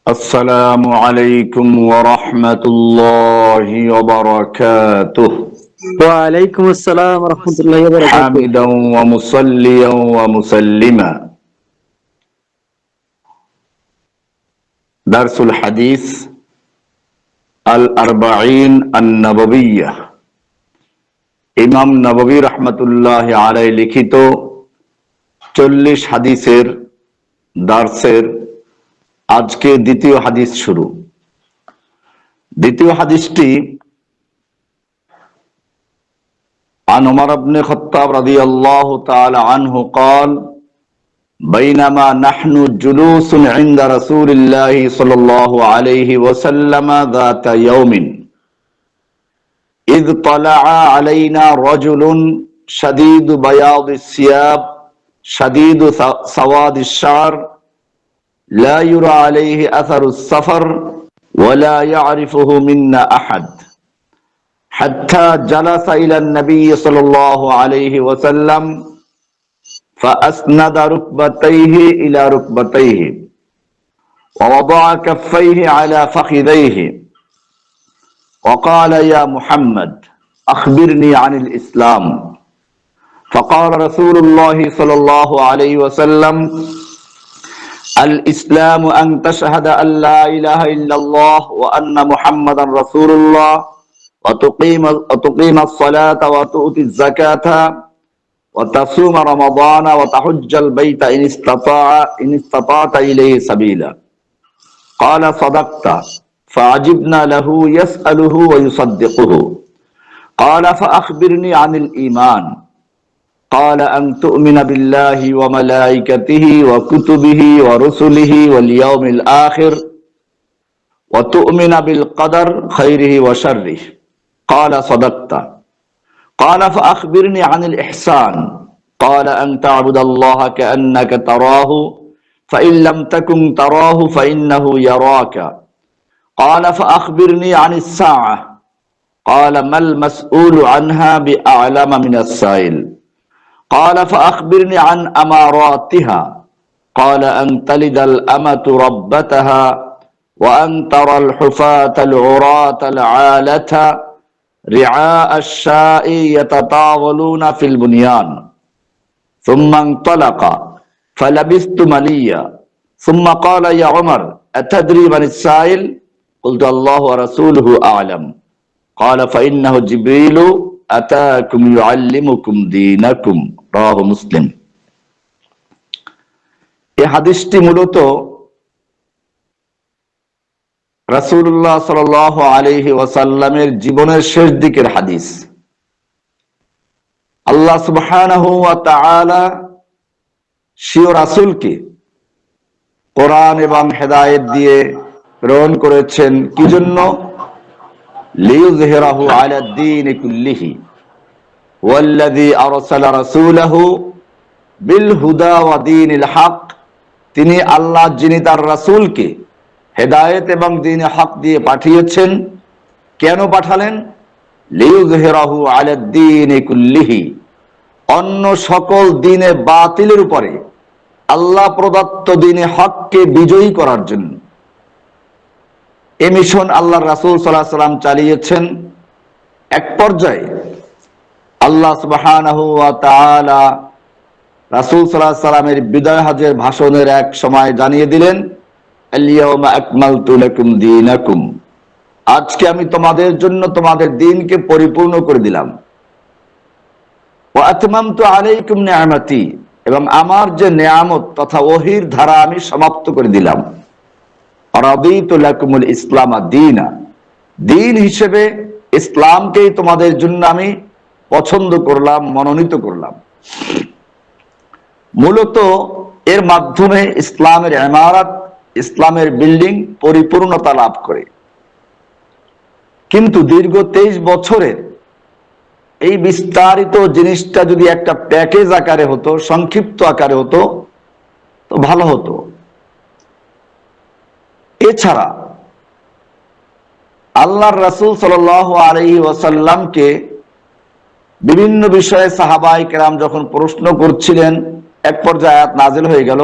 আসসালামু আলাইকুম ওয়া রাহমাতুল্লাহি ওয়া বারাকাতুহু। ওয়ালাইকুম আসসালাম রহমতুল্লাহি ওয়া বারাকাতুহু। হামিদান ওয়া মুসাল্লিয়ান ওয়া মুসাল্লিমা। দারসুল হাদিস আল আরবাঈন আন-নববিয়্যাহ। ইমাম নববী রাহমাতুল্লাহি আলাইহি লিখিত 40 হাদিসের দার্সের আজকে দ্বিতীয় হাদিস শুরু। দ্বিতীয় হাদিসটি عن عمر بن الخطاب رضي الله تعالى عنه قال بينما نحن جلوس عند رسول الله صلى الله عليه وسلم ذات يوم إذ طلع علينا رجل شديد بياض الثياب شديد سواد الشعر لا يرى عليه أثر السفر ولا يعرفه منا أحد حتى جلس إلى النبي صلى الله عليه وسلم فأسند ركبتيه إلى ركبتيه ووضع كفيه على فخذيه وقال يا محمد أخبرني عن الإسلام فقال رسول الله صلى الله عليه وسلم الإسلام أن تشهد أن لا إله إلا الله وأن محمدا رسول الله وتقيم الصلاة وتؤتي الزكاة وتصوم رمضان وتحج البيت إن استطعت إليه سبيلا قال صدقت فعجبنا له يسأله ويصدقه قال فأخبرني عن الإيمان قال أن تؤمن بالله وملائكته وكتبه ورسله واليوم الآخر وتؤمن بالقدر خيره وشره قال صدقت قال فأخبرني عن الإحسان قال أن تعبد الله كأنك تراه فإن لم تكن تراه فإنه يراك قال فأخبرني عن الساعة قال ما المسؤول عنها بأعلم من السائل قال فأخبرني عن أماراتها قال أن تلد الأمة ربتها وأن ترى الحفاة العراة العالة رعاء الشاء يتطاولون في البنيان ثم انطلق فلبثت مليا ثم قال يا عمر أتدري من السائل قلت الله ورسوله أعلم قال فإنه جبريل أتاكم يعلمكم دينكم রাওয়াহু মুসলিম। এই হাদিসটি মূলত রাসূলুল্লাহ সাল্লাল্লাহু আলাইহি ওয়াসাল্লামের জীবনের শেষ দিকের হাদিস। আল্লাহ সুবহানাহু ওয়া তাআলা স্বীয় রাসূলকে কোরআন এবং হেদায়েত দিয়ে প্রেরণ করেছেন কি জন্য? লিইয়ুযহিরাহু আলা দ্বীনি কুল্লিহি ওয়াল্লাযী আরসালা রাসূলাহু বিল হুদা ওয়া দীনিল হক। তিনি আল্লাহ যিনি তার রাসূলকে হেদায়েত এবং দ্বীনে হক দিয়ে পাঠিয়েছেন। কেন পাঠালেন? লিইয়ুযহিরাহু আলা দ্বীনি কুল্লিহি, অন্য সকল দ্বীনে বাতিলের উপরে আল্লাহ প্রদত্ত দ্বীনে হককে বিজয়ী করার জন্য। এই মিশন আল্লাহর রাসূল সাল্লাল্লাহু আলাইহি ওয়াসাল্লাম চালিয়েছেন। এক পর্যায়ে আল্লাহ সুবহানাহু ওয়া তাআলা রাসূল সাল্লাল্লাহু আলাইহি ওয়াসাল্লামের বিদায় হজের ভাষণের এক সময় জানিয়ে দিলেন, আল-ইয়াওমা আকমালতু লাকুম দীনাকুম, আজকে আমি তোমাদের জন্য তোমাদের দ্বীনকে পরিপূর্ণ করে দিলাম। ওয়া আতমামতু আলাইকুম নি'মাতি, এবং আমার যে নিয়ামত তথা ওহীর ধারা আমি সমাপ্ত করে দিলাম। রাদিতু লাকুমুল ইসলাম দীনা, দ্বীন হিসেবে ইসলামকেই তোমাদের জন্য আমি পছন্দ করলাম, মনোনীত করলাম। মূলত এর মাধ্যমে ইসলামের ইমারত, ইসলামের বিল্ডিং পরিপূর্ণতা লাভ করে। কিন্তু দীর্ঘ 23 বছরের এই বিস্তারিত জিনিসটা যদি একটা প্যাকেজ আকারে হতো, সংক্ষিপ্ত আকারে হতো তো ভালো হতো। এছাড়া আল্লাহর রাসূল সাল্লাল্লাহু আলাইহি ওয়াসাল্লামকে বিভিন্ন বিষয়ে সাহাবায়ে কেরাম যখন প্রশ্ন করছিলেন, এক পর্যায়ে আয়াত নাযিল হয়ে গেল,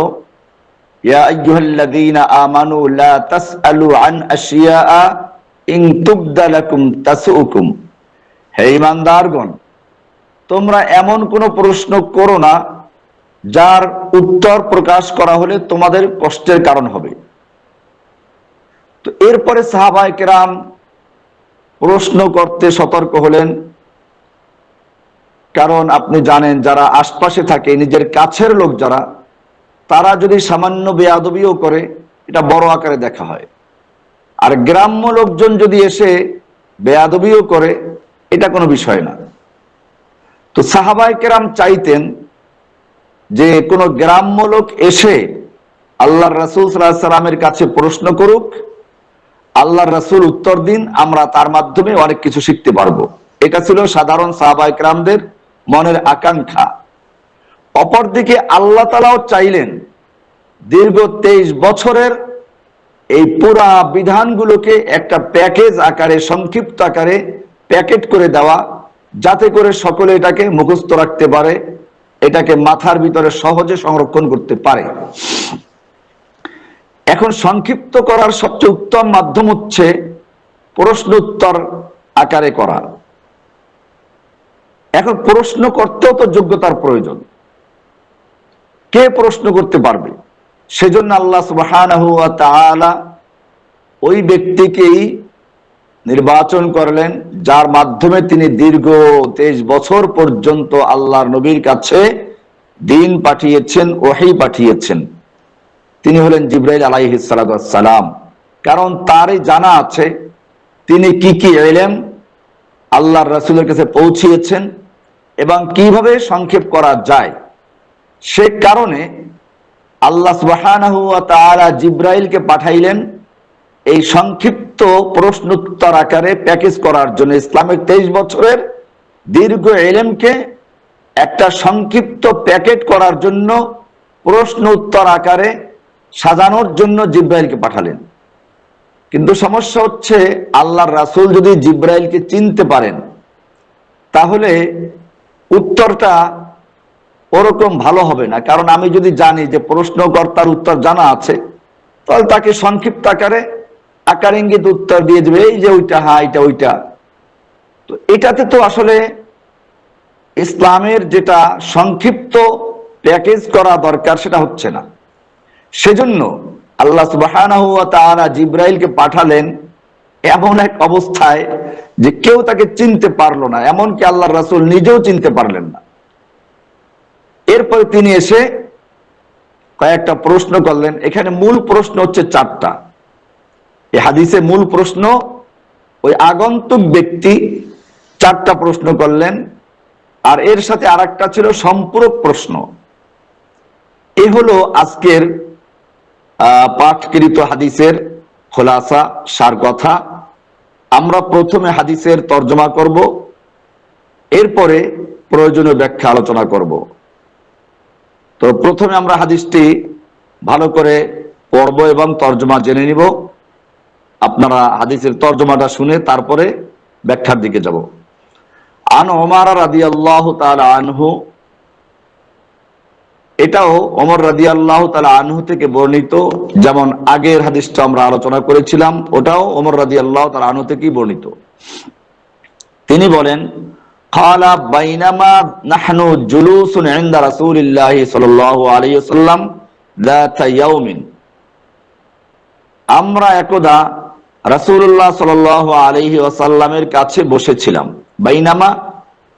ইয়া আইয়ুহাল্লাযীনা আমানু লা তাসআলু আন আশিয়াআ ইন তুবদা লাকুম তাসউকুম। হে ঈমানদারগণ, তোমরা এমন কোন প্রশ্ন করো না যার উত্তর প্রকাশ করা হলে তোমাদের কষ্টের কারণ হবে। তো এরপরে সাহাবায়ে কেরাম প্রশ্ন করতে সতর্ক হলেন, কারণ আপনি জানেন যারা আশপাশে থাকে, নিজের কাছের লোক যারা, তারা যদি সামান্য বেয়াদবিও করে এটা বড় আকারে দেখা হয়, আর গ্রাম্য লোকজন যদি এসে বেয়াদবিও করে এটা কোনো বিষয় না। তো সাহাবায়ে কেরাম চাইতেন যে কোনো গ্রাম্য লোক এসে আল্লাহর রাসূল সাল্লাল্লাহু আলাইহি সাল্লামের কাছে প্রশ্ন করুক, আল্লাহর রাসূল উত্তর দিন, আমরা তার মাধ্যমে অনেক কিছু শিখতে পারবো। এটা ছিল সাধারণ সাহাবায়ে কেরামদের মনের আকাঙ্ক্ষা। অপরদিকে আল্লাহ তাআলাও চাইলেন দীর্ঘ 23 বছরের এই পুরা বিধানগুলোকে একটা প্যাকেজ আকারে, সংক্ষিপ্ত আকারে প্যাকেট করে দেওয়া, যাতে করে সকলে এটাকে মুখস্থ রাখতে পারে, এটাকে মাথার ভিতরে সহজে সংরক্ষণ করতে পারে। এখন সংক্ষিপ্ত করার সবচেয়ে উত্তম মাধ্যম হচ্ছে প্রশ্ন উত্তর আকারে করা। এখন প্রশ্ন করতেও তো যোগ্যতার প্রয়োজন। কে প্রশ্ন করতে পারবে? সেজন্য আল্লাহ সুবহানাহু ওয়া তাআলা ওই ব্যক্তিকেই নির্বাচন করলেন যার মাধ্যমে তিনি দীর্ঘ 23 বছর পর্যন্ত আল্লাহর নবীর কাছে দ্বীন পাঠিয়েছেন, ওহী পাঠিয়েছেন। তিনি হলেন জিবরাইল আলাইহিস সালাতু ওয়াস সালাম। কারণ তারই জানা আছে তিনি কি কি ইলম আল্লাহর রাসূলের কাছে পৌঁছিয়েছেন এবং কিভাবে সংক্ষেপ করা যায়। সে কারণে আল্লাহ সুবহানাহু ওয়া তাআলা জিবরাইলকে পাঠাইলেন এই সংক্ষিপ্ত প্রশ্নোত্তর আকারে প্যাকেজ করার জন্য। ইসলামের 23 বছরের দীর্ঘ ইলমকে একটা সংক্ষিপ্ত প্যাকেট করার জন্য, প্রশ্ন উত্তর আকারে সাজানোর জন্য জিবরাইলকে পাঠালেন। কিন্তু সমস্যা হচ্ছে আল্লাহর রাসূল যদি জিবরাইলকে চিনতে পারেন তাহলে উত্তরটা ওরকম ভালো হবে না। কারণ আমি যদি জানি যে প্রশ্নকর্তার উত্তর জানা আছে, তাহলে তাকে সংক্ষিপ্ত আকারে আকার ইঙ্গিত উত্তর দিয়ে দেবে, এই যে ওইটা, হ্যাঁ এটা ওইটা। তো এটাতে তো আসলে ইসলামের যেটা সংক্ষিপ্ত প্যাকেজ করা দরকার সেটা হচ্ছে না। সেজন্য আল্লাহ সুবহানাহু ওয়া তাআলা জিবরাইলকে পাঠালেন এমন এক অবস্থায় যে কেউ তাকে চিনতে পারলো না, এমনকি আল্লাহর রাসূল নিজেও চিনতে পারলেন না। এরপরে তিনি এসে কয়েকটা প্রশ্ন করলেন। এখানে মূল প্রশ্ন হচ্ছে 4টা। এই হাদিসে মূল প্রশ্ন ওই আগন্তুক ব্যক্তি 4টা প্রশ্ন করলেন, আর এর সাথে আরেকটা ছিল সম্পূরক প্রশ্ন। এ হলো আজকের পাঠকৃত হাদিসের খোলাসা, সার কথা। আমরা প্রথমে হাদিসের তর্জমা করব, এরপরে প্রয়োজনীয় ব্যাখ্যা আলোচনা করব। তো প্রথমে আমরা হাদিসটি ভালো করে পড়ব এবং তর্জমা জেনে নিব। আপনারা হাদিসের তর্জমাটা শুনে তারপরে ব্যাখ্যার দিকে যাব। আন ওমর রাদিয়াল্লাহু তাআলা আনহু, এটাও ওমর রাদিয়াল্লাহু তাআলা আনহু থেকে বর্ণিত। যেমন আগের হাদিসটা আমরা আলোচনা করেছিলাম, ওটাও ওমর রাদিয়াল্লাহু তাআলা আনহু থেকেই বর্ণিত। তিনি বলেন, ক্বালা বাইনামা নাহনু জুলুসুন ইনদা রাসূলিল্লাহি সাল্লাল্লাহু আলাইহি ওয়াসাল্লাম যাতা ইয়াউমিন, আমরা একদা রাসূলুল্লাহ সাল্লাল্লাহু আলাইহি ওয়াসাল্লামের কাছে বসেছিলাম। বাইনামা,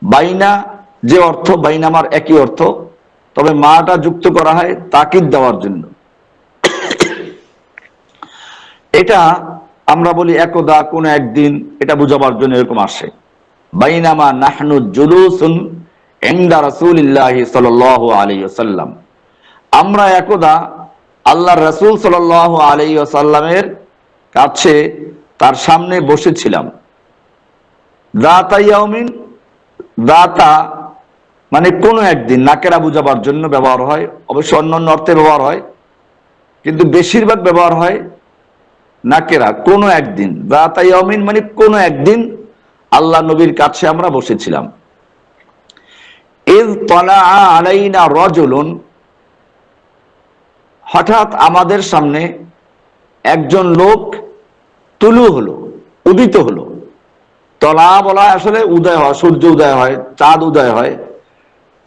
বাইনা যে অর্থ, বাইনামার একই অর্থ, তবে মাটা যুক্ত করা হয় তাকিদ দেওয়ার জন্য। এটা আমরা বলি একদা, কোন একদিন, এটা বোঝাবার জন্য এরকম আসে। বাইনামা নাহনু জুলুসুন ইনদা রাসূলিল্লাহি সাল্লাল্লাহু আলাইহি ওয়াসাল্লাম, আমরা একদা আল্লাহর রাসূল সাল্লাল্লাহু আলাইহি ওয়াসাল্লামের কাছে তার সামনে বসেছিলাম। যাতা ইয়াউমিন, যাতা মানে কোনো একদিন, নাকেরা বুঝাবার জন্য ব্যবহার হয়, অবশ্য অন্যান্য অর্থে ব্যবহার হয়, কিন্তু বেশিরভাগ ব্যবহার হয় নাকেরা, কোনো একদিন। যাতা ইয়াউমিন মানে কোনো একদিন আল্লাহ নবীর কাছে আমরা বসেছিলাম। ইয তালা আলাইনা রাজুলুন, হঠাৎ আমাদের সামনে একজন লোক তুলু হলো, উদিত হলো। তলা বলা আসলে উদয় হয়, সূর্য উদয় হয়, চাঁদ উদয় হয়।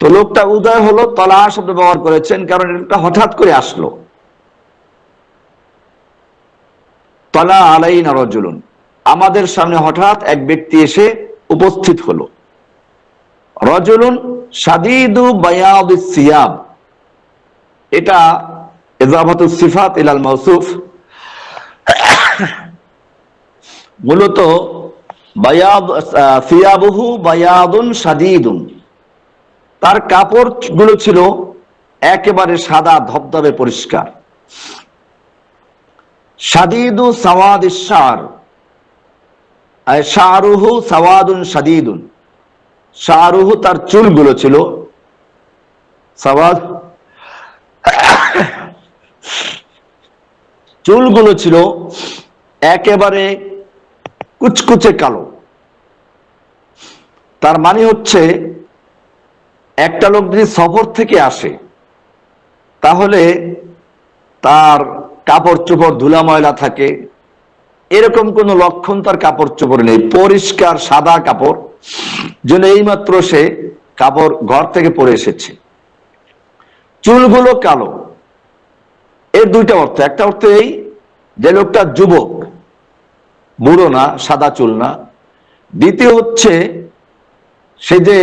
তো লোকটা উদয় হলো, তলা শব্দ ব্যবহার করেছেন কারণ এটা হঠাৎ করে আসলো। তলা আলাইনা রাজুলুন, আমাদের সামনে হঠাৎ এক ব্যক্তি এসে উপস্থিত হলো। রাজুলুন শাদীদু বায়াদিস সিয়াব, এটা ইজাফাতুস সিফাত ইলাল মাওসুফ। মূলত বায়াদ সিয়াবুহু বায়াদুন শাদীদুন, তার কাপড় গুলো ছিল একেবারে সাদা ধবধবে পরিষ্কার। শাদীদু সাওয়াদিস শার, শারুহু সাওয়াদুন শাদীদুন, শারুহু তার চুলগুলো ছিল সাওয়াদ, চুলগুলো ছিল একেবারে কুচকুচে কালো। তার মানে হচ্ছে একটা লোক যদি সফর থেকে আসে তাহলে তার কাপড় চোপড় ধুলা ময়লা থাকে, এরকম কোন লক্ষণ তার কাপড় চোপড় নেই, পরিষ্কার সাদা কাপড়, যেন এইমাত্র সে কাপড় ঘর থেকে পরে এসেছে। চুলগুলো কালো, এর দুইটা অর্থ। একটা অর্থ এই যে লোকটা যুবক, বুড়ো না, সাদা চুল না। দ্বিতীয় হচ্ছে সে যে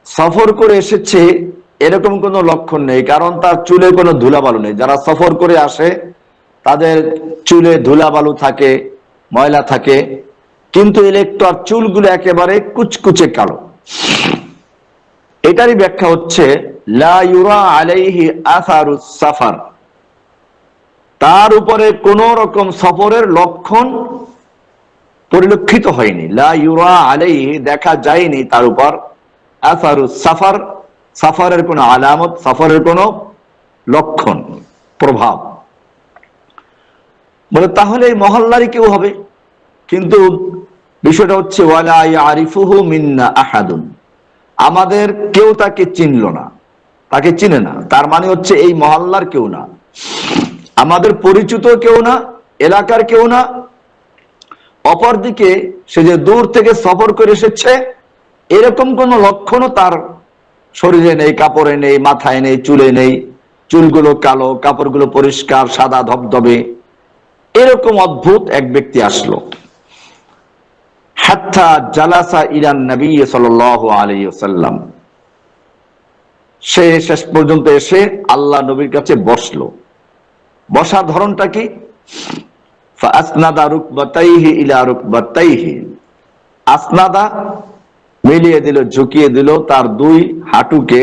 সফর করে এসেছে এরকম কোনো লক্ষণ নেই, কারণ তার চুলে কোনো ধুলাবালু নেই। যারা সফর করে আসে তাদের চুলে ধুলাবালু থাকে, ময়লা থাকে, কিন্তু এই লোকটার চুলগুলো একেবারে কুচকুচে কালো। এটারই ব্যাখ্যা হচ্ছে লা ইউরা আলাইহি আসারুস সাফার, তার উপরে কোন রকম সফরের লক্ষণ পরিলক্ষিত হয়নি। লা ইউরা আলাইহি, দেখা যায়নি তার উপর, আসারুস সাফার, সাফারের কোন আলামত, সফরের কোন লক্ষণ, প্রভাব। বলে তাহলে এই মহল্লারই কেউ হবে, কিন্তু বিষয়টা হচ্ছে ওয়ালা ইয়ারিফুহু মিন্না আহাদুন, আমাদের কেউ তাকে চিনল না, তাকে চিনে না। তার মানে হচ্ছে এই মহল্লার কেউ না, আমাদের পরিচিত কেউ না, এলাকার কেউ না। অপরদিকে সে যে দূর থেকে সফর করে এসেছে এরকম কোন লক্ষণও তার শরীরে নেই, কাপড়ে নেই, মাথায় নেই, চুলে নেই। চুলগুলো কালো, কাপড়গুলো পরিষ্কার সাদা ধবধবে। এরকম অদ্ভুত এক ব্যক্তি আসলো। হাত্তা জালাসা ইলান নবী সাল্লাল্লাহু আলাইহি ওয়াসাল্লাম, সে শেষ পর্যন্ত এসে আল্লাহ নবীর কাছে বসলো। বসার ধরনটা কি? ফাসনাদা রুকবাতাইহি ইলা রুকবাতাইহি, আসনাদা মিলিয়ে দিল, ঝুঁকিয়ে দিল তার দুই হাঁটুকে,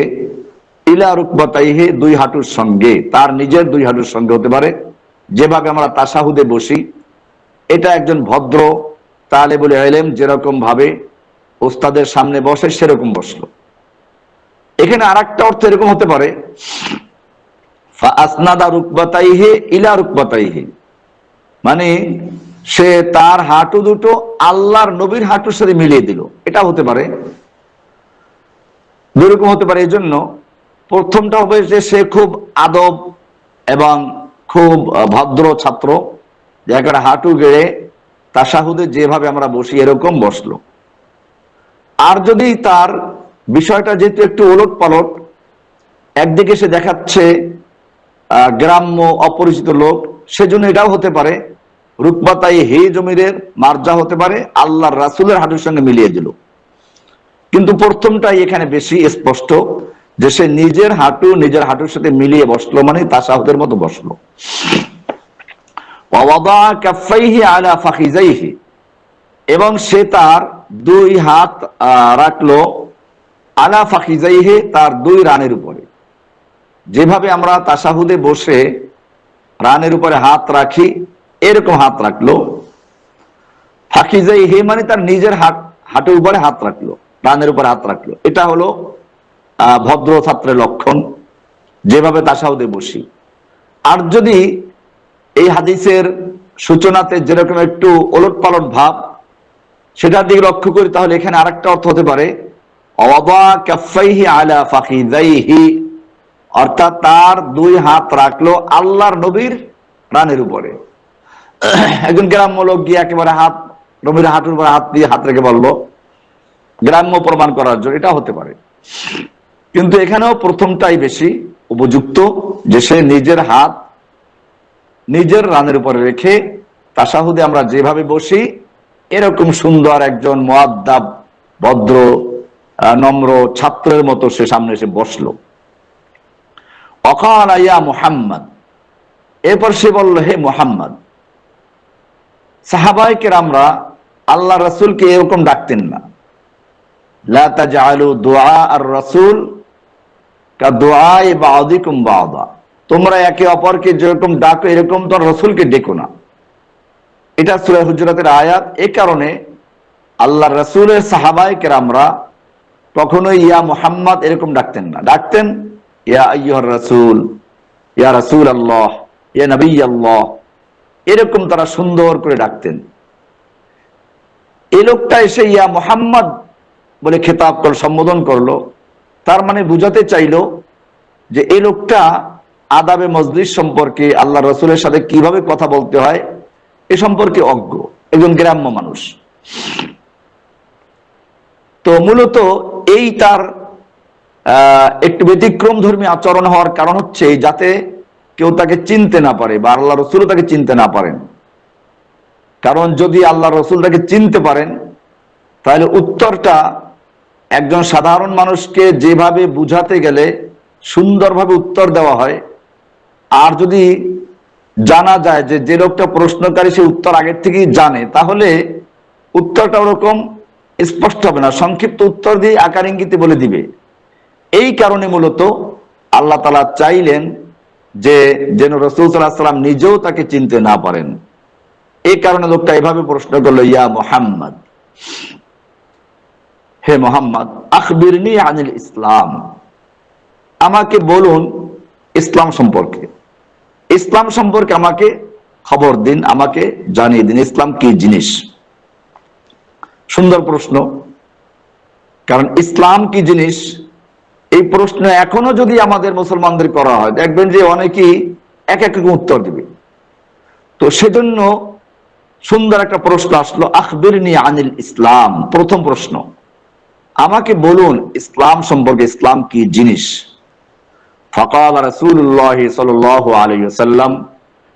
ইলা রুকবাতাইহি দুই হাঁটুর সঙ্গে, তার নিজের দুই হাঁটুর সঙ্গে হতে পারে। যেভাবে আমরা তাশাহুদে বসি, এটা একজন ভদ্র তালেবুল ইলম যেরকম ভাবে ওস্তাদের সামনে বসে সেরকম বসলো। এখানে আরেকটা অর্থ এরকম হতে পারে ফাসনাদা রুকবাতাইহি ইলা রুকবাতাইহি, মানে সে তার হাঁটু দুটো আল্লাহর নবীর হাঁটুর সাথে মিলিয়ে দিল, এটা হতে পারে। দুরকম হতে পারে। এই জন্য প্রথমটা হবে যে সে খুব আদব এবং খুব ভদ্র ছাত্র, যে একটা হাঁটু গেড়ে তাশাহুদে যেভাবে আমরা বসি এরকম বসলো। আর যদি তার বিষয়টা যেহেতু একটু ওলট পালট, একদিকে সে দেখাচ্ছে গ্রাম্য অপরিচিত লোক, সেজন্য এটাও হতে পারে রুকবাতাই হে জমিরের মার্জা হতে পারে, আল্লাহর রাসূলের হাঁটুর সঙ্গে মিলিয়ে দিল। কিন্তু প্রথমটাই এখানে বেশি স্পষ্ট, যে সে নিজের হাঁটুর সাথে মিলিয়ে বসলো, মানে তাশাহুদের মতো বসলো। ওয়াদা কাফাইহি আলা ফাখিজাইহি, এবং সে তার দুই হাত রাখলো আলা ফাখিজাইহি, তার দুই রানের উপরে। যেভাবে আমরা তাশাহুদে বসে রানের উপরে হাত রাখি এরকম হাত রাখলো। ফাখিজাইহি মানে তার নিজের হাঁটুর উপরে হাত রাখলো, রানের উপরে হাত রাখলো। এটা হলো ভদ্র ছাত্রের লক্ষণ, যেভাবে তাশাহুদে বসি। আর যদি এই হাদিসের সূচনাতে যেরকম একটু ওলট পালট ভাব, সেটার দিকে লক্ষ্য করি, তাহলে এখানে আরেকটা অর্থ হতে পারে ওয়াদা কাফাইহি আলা ফাখিজাইহি, অর্থাৎ তার দুই হাত রাখলো আল্লাহর নবীর রানের উপরে। একজন গ্রাম্য লোক গিয়ে একেবারে নবীর হাঁটুর উপরে হাত দিয়ে হাত রেখে বললো, গ্রাম্য প্রমাণ করার জন্য, এটা হতে পারে। কিন্তু এখানেও প্রথমটাই বেশি উপযুক্ত, যে সে নিজের হাত নিজের রানের উপরে রেখে তাশাহুদে আমরা যেভাবে বসি এরকম সুন্দর একজন মুআদ্দাব, ভদ্র, নম্র ছাত্রের মতো সে সামনে এসে বসলো। ওয়াকালা ইয়া মুহাম্মদ, এরপর সে বলল, হে মুহাম্মদ। সাহাবায়ে কেরামরা আল্লাহ রাসূলকে এরকম ডাকতেন না। লা তাজআলু দুআ আর রাসূল কা দুআই বা'দিকুম বা'দা, তোমরা একে অপরকে যেরকম ডাকো এরকম তো রাসূলকে ডেকো না। এটা সূরা হুজুরাতের আয়াত। এই কারণে আল্লাহ রাসূলের সাহাবায়ে কেরামরা কখনোই ইয়া মুহাম্মদ এরকম ডাকতেন না, ডাকতেন ইয়া আইয়ুহার রাসূল, ইয়া রাসূলুল্লাহ, ইয়া নবিয়াল্লাহ, এরকম তারা সুন্দর করে ডাকতেন। এই লোকটা এসে ইয়া মুহাম্মদ বলে খেতাব করে সম্বোধন করলো, তার মানে বুঝাতে চাইলো যে এই লোকটা আদাবে মজলিস সম্পর্কে, আল্লাহ রাসূলের সাথে কিভাবে কথা বলতে হয় এ সম্পর্কে অজ্ঞ, একজন গ্রাম্য মানুষ। তো মূলত এই তার একটু ব্যতিক্রম ধর্মী আচরণ হওয়ার কারণ হচ্ছে যাতে কেউ তাকে চিনতে না পারে বা আল্লাহ রাসূল তাকে চিনতে না পারেন। কারণ যদি আল্লাহ রাসূল তাকে চিনতে পারেন তাহলে উত্তরটা একজন সাধারণ মানুষকে যেভাবে বুঝাতে গেলে সুন্দরভাবে উত্তর দেওয়া হয়, আর যদি জানা যায় যে যে লোকটা প্রশ্নকারী সে উত্তর আগের থেকেই জানে, তাহলে উত্তরটা ওরকম স্পষ্ট হবে না, সংক্ষিপ্ত উত্তর দিয়ে আকার ইঙ্গিতে বলে দিবে। এই কারণে মূলত আল্লাহ তাআলা চাইলেন যে যেন রাসূল সাল্লাল্লাহু আলাইহি ওয়াসাল্লাম নিজেও তাকে চিনতে না পারেন। এই কারণে লোকটা এভাবে প্রশ্ন করলো, ইয়া মুহাম্মদ, হে মুহাম্মদ, আখবিরনি আনিল ইসলাম, আমাকে বলুন ইসলাম সম্পর্কে, ইসলাম সম্পর্কে আমাকে খবর দিন, আমাকে জানিয়ে দিন ইসলাম কি জিনিস। সুন্দর প্রশ্ন, কারণ ইসলাম কি জিনিস এই প্রশ্ন এখনো যদি আমাদের মুসলমানদের করা হয় দেখবেন যে অনেকেই এক এক উত্তর দিবে। তো সেজন্য সুন্দর একটা প্রশ্ন আসলো, আখবিরনি আনিল ইসলাম, প্রথম প্রশ্ন, আমাকে বলুন ইসলাম সম্পর্কে, ইসলাম কি জিনিস। ফাকাল রাসূলুল্লাহ সাল্লাল্লাহু আলাইহি ওয়াসাল্লাম,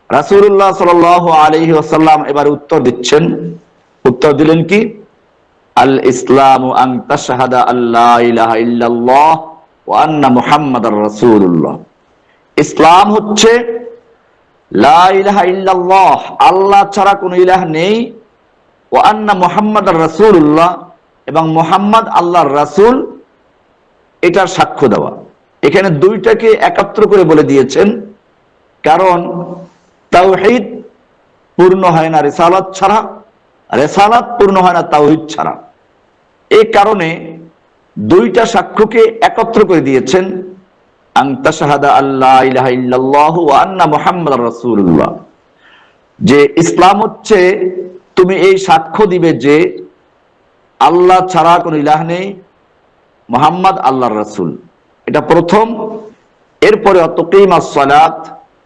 রাসূলুল্লাহ সাল্লাল্লাহু আলাইহি ওয়াসাল্লাম এবার উত্তর দিচ্ছেন। উত্তর দিলেন কি, আল ইসলামু আন তাশহাদা আল্লা ইলাহা ইল্লাল্লাহ ওয়া আন্না মুহাম্মাদার রাসূলুল্লাহ। ইসলাম হচ্ছে লা ইলাহা ইল্লাল্লাহ, আল্লাহ ছাড়া কোনো ইলাহ নেই, ওয়া আন্না মুহাম্মাদার রাসূলুল্লাহ, এবং মুহাম্মদ আল্লাহর রাসূল, এটার সাক্ষ্য দেওয়া। এখানে দুইটাকে একত্র করে বলে দিয়েছেন, কারণ তাওহীদ পূর্ণ হয় না রিসালাত ছাড়া, রিসালাত পূর্ণ হয় না তাওহীদ ছাড়া। এই কারণে দুইটা সাক্ষ্যকে একত্র করে দিয়েছেন, আন তাশহাদা আল্লা ইলাহা ইল্লাল্লাহ ওয়া আন্না মুহাম্মাদার রাসূলুল্লাহ, যে ইসলাম হচ্ছে তুমি এই সাক্ষ্য দিবে যে আল্লাহ ছাড়া কোনো ইলাহ নেই, মুহাম্মদ আল্লাহর রাসূল, এটা প্রথম। এরপরে অতুকিমাস সালাত,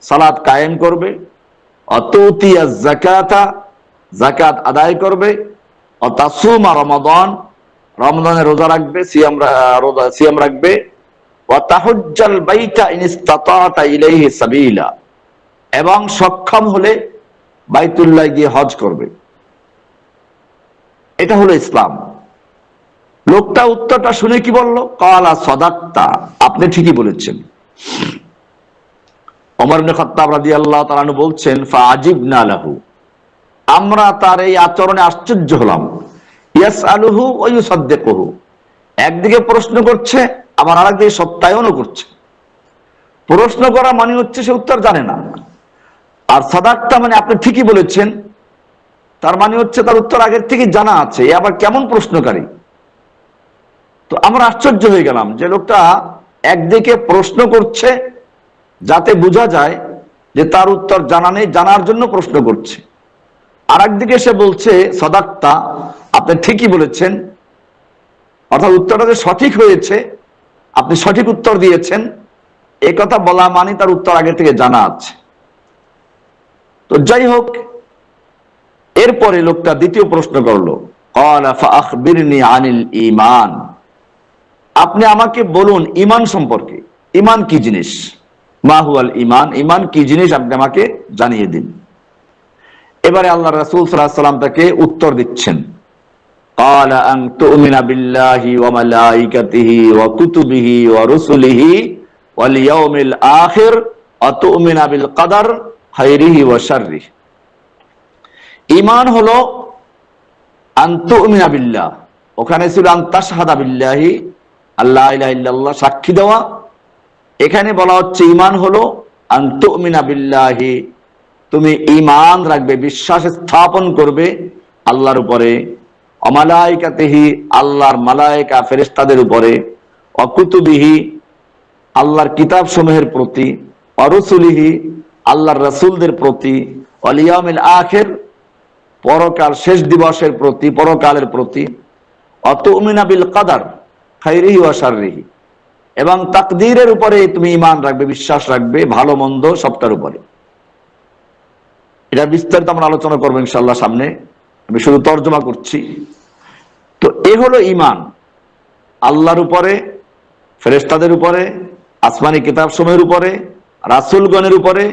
সালাত কায়েম করবে, অতুতিয়াজ যাকাতা, যাকাত আদায় করবে, অতাসুমা রমাদান, রমজানের রোজা রাখবে, সিয়াম রাখবে, ওয়াতাহুজ্জাল বাইতা ইন ইসতাতাতা ইলাইহি সাবিলা, এবং সক্ষম হলে বাইতুল্লাহ গিয়ে হজ করবে। এটা হলো ইসলাম। লোকটা উত্তরটা শুনে কি বলল, ক্বালা সাদাক্তা, আপনি ঠিকই বলেছেন। ওমর ইবনে খাত্তাব রাদিয়াল্লাহু তাআলা আনহু বলছেন, ফাআজিবনা লাহু, আমরা তার এই আচরণে আশ্চর্য হলাম। ইয়াসআলুহু ওয়া ইউসাদ্দিকুহু, একদিকে প্রশ্ন করছে আবার আরেকদিকে সত্যায়নও করছে। প্রশ্ন করা মানে হচ্ছে সে উত্তর জানে না, আর সাদাক্তা মানে আপনি ঠিকই বলেছেন, তার মানে হচ্ছে তার উত্তর আগের থেকে জানা আছে। এ আবার কেমন প্রশ্নকারী। তো আমরা আশ্চর্য হয়ে গেলাম যে লোকটা একদিকে প্রশ্ন করছে যাতে বোঝা যায় যে তার উত্তর জানা নেই, জানার জন্য প্রশ্ন করছে, আর একদিকে সে বলছে সাদাক্তা, আপনি ঠিকই বলেছেন, অর্থাৎ উত্তরটা যে সঠিক হয়েছে, আপনি সঠিক উত্তর দিয়েছেন, এই কথা বলা মানে তার উত্তর আগে থেকে জানা আছে। তো যাই হোক, এরপরে লোকটা দ্বিতীয় প্রশ্ন করলো, ক্বালা ফাআখবিরনি আনিল ঈমান, আপনি আমাকে বলুন ঈমান সম্পর্কে, ঈমান কি জিনিস, মা হুয়াল ঈমান, ঈমান কি জিনিস আপনি আমাকে জানিয়ে দিন। এবারে আল্লাহ রাসূল সাল্লাল্লাহু আলাইহি ওয়াসাল্লাম তাকে উত্তর দিচ্ছেন, ক্বালা আন তু'মিনা বিল্লাহি ওয়া মালাইকাতিহি ওয়া কুতুবিহি ওয়া রুসুলিহি ওয়াল ইয়াউমিল আখির ওয়া তু'মিনা বিল কদর খাইরিহি ওয়া শাররিহি। ঈমান হলো আন তু'মিনা বিল্লাহ, ওখানে ছিল আন তাশহাদা বিল্লাহি, আল্লাহ ইলাহা ইল্লাল্লাহ, সাক্ষী দেওয়া। এখানে বলা হচ্ছে ঈমান হলো আন তু'মিনা বিল্লাহি, তুমি ঈমান রাখবে, বিশ্বাস স্থাপন করবে আল্লাহর উপরে, ওয়া মালাইকাতিহি, আল্লাহর মালায়েকা ফেরেশতাদের উপরে, ওয়া কুতুবিহি, আল্লাহর কিতাব সমূহের প্রতি, ওয়া রুসুলিহি, আল্লাহর রাসূলদের প্রতি, ওয়াল ইয়াউমিল আখির, পরকাল শেষ দিবসের প্রতি, পরকালের প্রতি, ওয়া তু'মিনা বিল কদর খাইরিহি ওয়া শাররিহি, এবং তাকদীরের উপরে তুমি ঈমান রাখবে, বিশ্বাস রাখবে, ভালো মন্দ সবটার উপরে। এটা বিস্তারিত আমরা আলোচনা করবো ইনশাআল্লাহ সামনে, আমি শুধু তর্জমা করছি। তো এ হলো ঈমান, আল্লাহর উপরে, ফেরেশতাদের উপরে, আসমানি কিতাব সমূহের উপরে, রাসূলগণের উপরে,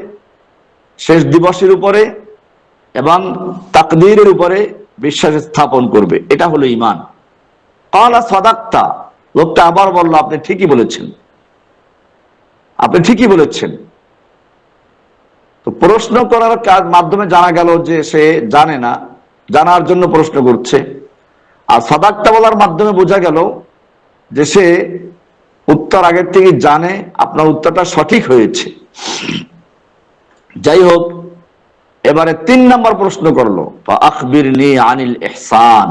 শেষ দিবসের উপরে এবং তাকদীরের উপরে বিশ্বাস স্থাপন করবে, এটা হলো ঈমান। ক্বালা সাদাক্তা, লোকটা আবার বলল, আপনি ঠিকই বলেছেন, আপনি ঠিকই বলেছেন। তো প্রশ্ন করার মাধ্যমে জানা গেল যে সে জানে না, জানার জন্য প্রশ্ন করছে। আর সাদাক্তা বলার মাধ্যমে বোঝা গেল যে সে উত্তর আগের থেকে জানে, আপনার উত্তরটা সঠিক হয়েছে। যাই হোক, এবারে 3 নম্বর প্রশ্ন করলো, ফাআখবিরনি আনিল ইহসান,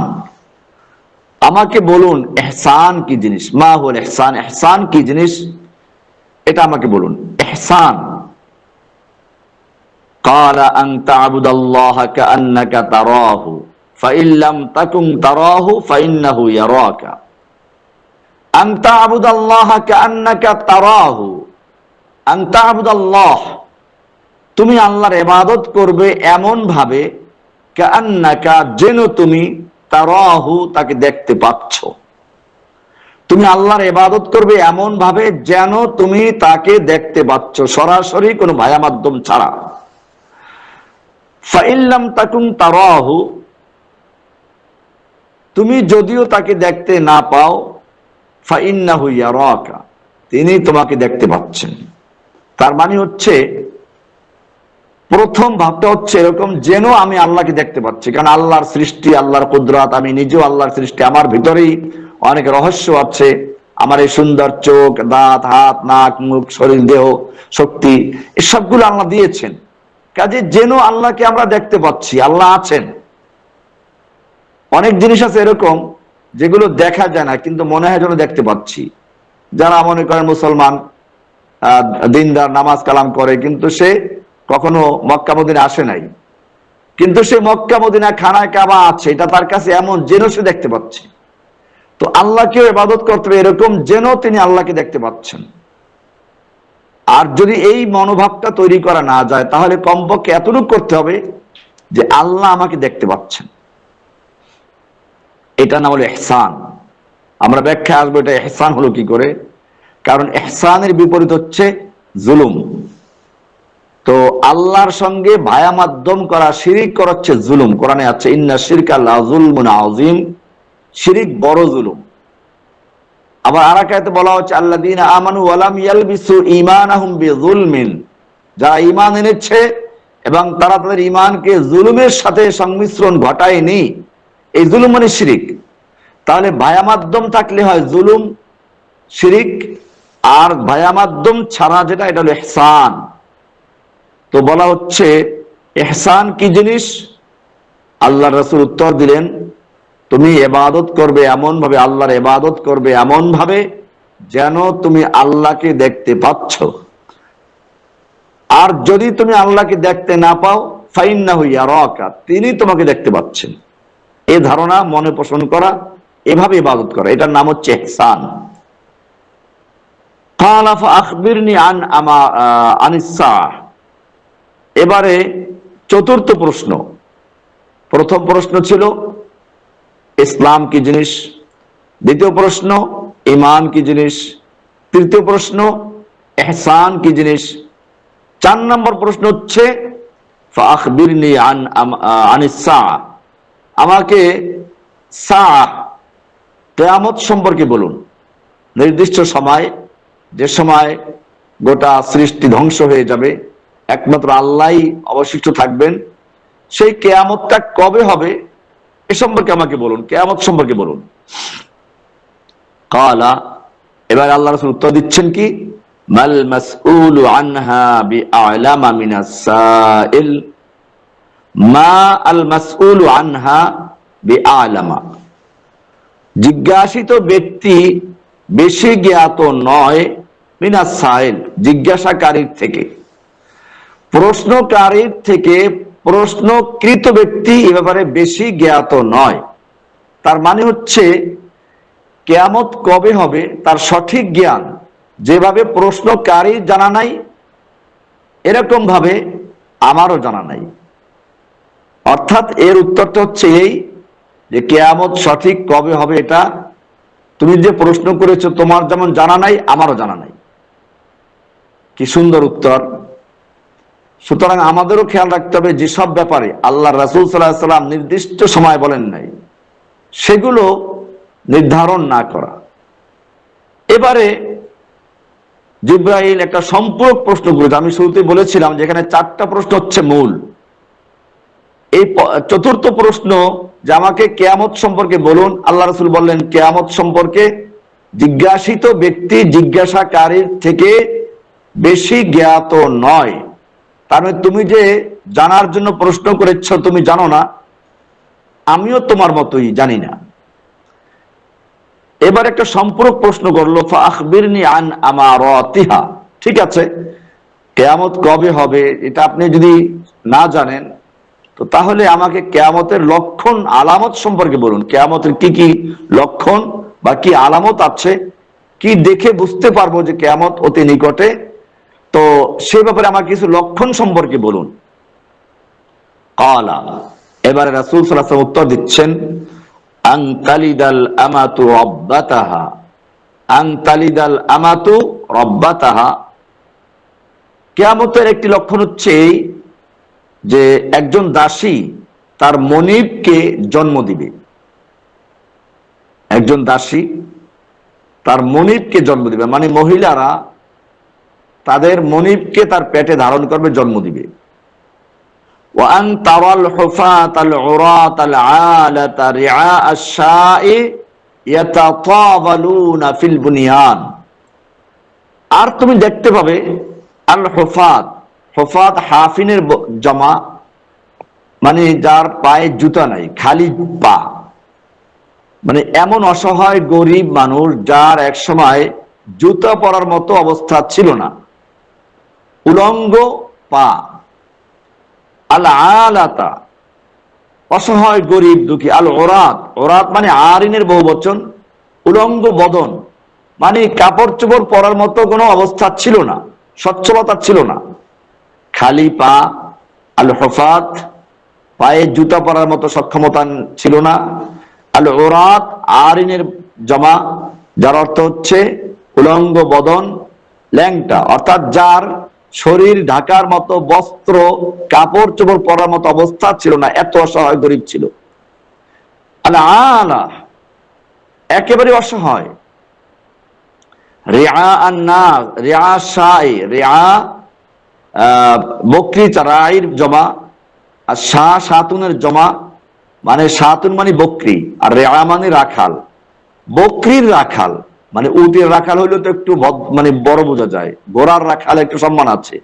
আমাকে বলুন ইহসান কি জিনিস, মা হুয়াল ইহসান, ইহসান কি জিনিস এটা আমাকে বলুন। ইহসান, ক্বালা আন তা'বুদাল্লাহা কাআন্নাকা তারাহু ফাইন লাম তাকুন তারাহু ফাইন্নাহু ইয়ারাকা। আন তা'বুদাল্লাহা কাআন্নাকা তারাহু, আন তা'বুদাল্লাহ, তুমি আল্লাহর ইবাদত করবে এমন ভাবে, কাআন্নাকা, যেন তুমি, তারাহু, তাকে দেখতে পাচ্ছ। তুমি আল্লাহর ইবাদত করবে এমন ভাবে যেন তুমি তাকে দেখতে পাচ্ছ, সরাসরি কোনো ভায়া মাধ্যম ছাড়া। ফাইন লাম তাকুন তারাহু, তুমি যদিও তাকে দেখতে না পাও, ফাইন্নাহু ইয়ারাকা, তিনি তোমাকে দেখতে পাচ্ছেন। তার মানে হচ্ছে, প্রথম ভাবটা হচ্ছে এরকম, যেন আমি আল্লাহকে দেখতে পাচ্ছি, কারণ আল্লাহর সৃষ্টি, আল্লাহর কুদরত, আমি নিজেও আল্লাহর সৃষ্টি, আমার ভিতরেই অনেক রহস্য আছে, আমার এই সুন্দর চোখ, দাঁত, হাত, নাক, মুখ, শরীর, দেহ, শক্তি, এসবগুলো আল্লাহ দিয়েছেন। কাজে যেন আল্লাহকে আমরা দেখতে পাচ্ছি, আল্লাহ আছেন। অনেক জিনিস আছে এরকম যেগুলো দেখা যায় না, কিন্তু মনে হয় যেন দেখতে পাচ্ছি। যারা মনে করেন মুসলমান, দিনদার, নামাজ কালাম করে, কিন্তু সে কখনো মক্কা মদিনা আসে নাই, কিন্তু সে মক্কা মদিনা, খানায় কাবা আছে, এটা তার কাছে এমন যেন সে দেখতে পাচ্ছে। তো আল্লাহকেও ইবাদত করতে হবে এরকম যেন তিনি আল্লাহকে দেখতে পাচ্ছেন। আর যদি এই মনোভাবটা তৈরি করা না যায়, তাহলে কমপক্ষে এতটুকু করতে হবে যে আল্লাহ আমাকে দেখতে পাচ্ছেন। এটা না হলে ইহসান। আমরা ব্যাখ্যা আসবো এটা ইহসান হলো কি করে, কারণ ইহসানের বিপরীত হচ্ছে জুলুম। তো আল্লাহর সঙ্গে ভায়া মাধ্যম করা, শিরিক করা হচ্ছে জুলুম। কোরআনে আছে, ইন্না শিরকা লাযুলমুন আযীম, শিরিক বড় জুলুম। আবার আরাকাতে বলা হচ্ছে, আল্লাযীনা আমানু ওয়া লাম ইয়ালবিসু ঈমানাহুম বিযুলমিন, যারা ঈমান এনেছে এবং তারা তাদের ঈমানকে জুলুমের সাথে সংমিশ্রণ ঘটায়নি, এই জুলুম মানে শিরিক। তাহলে ভায়া মাধ্যম থাকলে হয় জুলুম, শিরিক, আর ভায়া মাধ্যম ছাড়া যেটা, এটা হলো ইহসান। তো বলা হচ্ছে ইহসান কি জিনিস, আল্লাহর রাসূল উত্তর দিলেন, তুমি ইবাদত করবে এমন ভাবে, আল্লাহর ইবাদত করবে এমন ভাবে যেন তুমি আল্লাহকে দেখতে পাচ্ছ। আর যদি তুমি আল্লাহকে দেখতে না পাও, ফাইন্নাহু ইয়ারাকা, তিনি তোমাকে দেখতে পাচ্ছেন। এই ধারণা মনে পোষণ করা, এভাবে ইবাদত করা, এটার নাম হচ্ছে ইহসান। ক্বালা ফাআখবিরনি আনিস সাআহ। এবারে চতুর্থ প্রশ্ন। প্রথম প্রশ্ন ছিল ইসলাম কি জিনিস, দ্বিতীয় প্রশ্ন ঈমান কি জিনিস, তৃতীয় প্রশ্ন ইহসান কি জিনিস, 4 নম্বর প্রশ্ন হচ্ছে ফাআখবিরনি আনিস সাআহ, আমাকে সাআহ কিয়ামত সম্পর্কে বলুন। নির্দিষ্ট সময়, যে সময় গোটা সৃষ্টি ধ্বংস হয়ে যাবে, একমাত্র আল্লাহই অবশিষ্ট থাকবেন, সেই কিয়ামতটা কবে হবে এ সম্পর্কে আমাকে বলুন, কিয়ামত সম্পর্কে বলুন। ক্বালা, এবার আল্লাহ রাসূল উত্তর দিচ্ছেন কি, মাল মাসউলু আনহা বিআলামা মিনাস সাইল, মা আল মাসউলু আনহা বিআলামা, জিজ্ঞাসিত ব্যক্তি বেশি জ্ঞাত নয় মিনাস সাইল, জিজ্ঞাসাকারীর থেকে। প্রশ্নকারীর থেকে প্রশ্নকৃত ব্যক্তি এ ব্যাপারে বেশি জ্ঞাত নয়। তার মানে হচ্ছে কিয়ামত কবে হবে তার সঠিক জ্ঞান যেভাবে প্রশ্নকারী জানা নাই, এরকম ভাবে আমারও জানা নাই। অর্থাৎ এর উত্তরটা হচ্ছে এই যে কিয়ামত সঠিক কবে হবে এটা তুমি যে প্রশ্ন করেছো তোমার যেমন জানা নাই, আমারও জানা নাই। কি সুন্দর উত্তর। সুতরাং আমাদেরও খেয়াল রাখতে হবে যেসব ব্যাপারে আল্লাহ রাসূল সাল্লাল্লাহু আলাইহি ওয়াসাল্লাম নির্দিষ্ট সময় বলেন নাই সেগুলো নির্ধারণ না করা। এবারে জিবরাইল একটা সম্পূরক প্রশ্ন করেছে। আমি শুরুতেই বলেছিলাম যেখানে 4টা প্রশ্ন হচ্ছে মূল। এই চতুর্থ প্রশ্ন যে আমাকে কিয়ামত সম্পর্কে বলুন, আল্লাহ রাসূল বললেন কিয়ামত সম্পর্কে জিজ্ঞাসিত ব্যক্তি জিজ্ঞাসাকারীর থেকে বেশি জ্ঞাত নয়। তার মানে তুমি যে জানার জন্য প্রশ্ন করেছ তুমি জানো না, আমিও তোমার মতোই জানি না। এবার একটা সম্পূরক প্রশ্ন করলো, ফাআখবিরনি আন আমারাতিহা। ঠিক আছে, কিয়ামত কবে হবে এটা আপনি যদি না জানেন তো তাহলে আমাকে কিয়ামতের লক্ষণ আলামত সম্পর্কে বলুন। কিয়ামতের কি কি লক্ষণ বা কি আলামত আছে, কি দেখে বুঝতে পারবো যে কিয়ামত অতি নিকটে, তো সে ব্যাপারে আমাকে কিছু লক্ষণ সম্পর্কে বলুন। ক্বালা, এবারে রাসূল সাল্লাল্লাহু আলাইহি ওয়াসাল্লাম উত্তর দিচ্ছেন, আন তালিদাল আমাতু রাব্বাতাহা, আন তালিদাল আমাতু রাব্বাতাহা। কিয়ামতের একটি লক্ষণ হচ্ছে এই যে একজন দাসী তার মনিবকে জন্ম দিবে। একজন দাসী তার মনিবকে জন্ম দিবে, মানে মহিলারা তাদের মনিবকে তার পেটে ধারণ করবে, জন্ম দিবে। وأن ترى الحفاة العراة العالة رعاء الشاء يتطاولون في البنيان। আর তুমি দেখতে পাবে আল হুফাত, হুফাত হাফিনের জমা, মানে যার পায়ে জুতা নাই, খালি পা, মানে এমন অসহায় গরিব মানুষ যার এক সময় জুতা পরার মতো অবস্থা ছিল না, উলঙ্গ পা। আল আলাতা, অসহায় গরিব দুঃখী। আল ওরাত, ওরাত মানে আরিনের বহুবচন, উলঙ্গ বদন, মানে কাপড় চোপড় পরার মতো কোনো অবস্থা ছিল না, সচ্ছলতা ছিল না, খালি পা। আল হুফাত, পায়ে জুতা পরার মতো সক্ষমতা ছিল না। আল ওরাত, আরিনের জমা, যার অর্থ হচ্ছে উলঙ্গ বদন, ল্যাংটা, অর্থাৎ যার শরীর ঢাকার মতো বস্ত্র কাপড় চোপড় পরার মতো অবস্থা ছিল না, এত অসহায় গরিব ছিল। আলা, একেবারে অসহায়। রিআ আন-নাস, রিআ শাই, রিআ বকরি চরাইর জমা, আর শাতুনের জমা, মানে শাতুন মানে বকরি, আর রিআ মানে রাখাল। বকরির রাখাল মানে উটের রাখাল হইলে তো একটু মানে বড় বোঝা যায়, ঘোড়ার রাখাল একটু সম্মান আছে,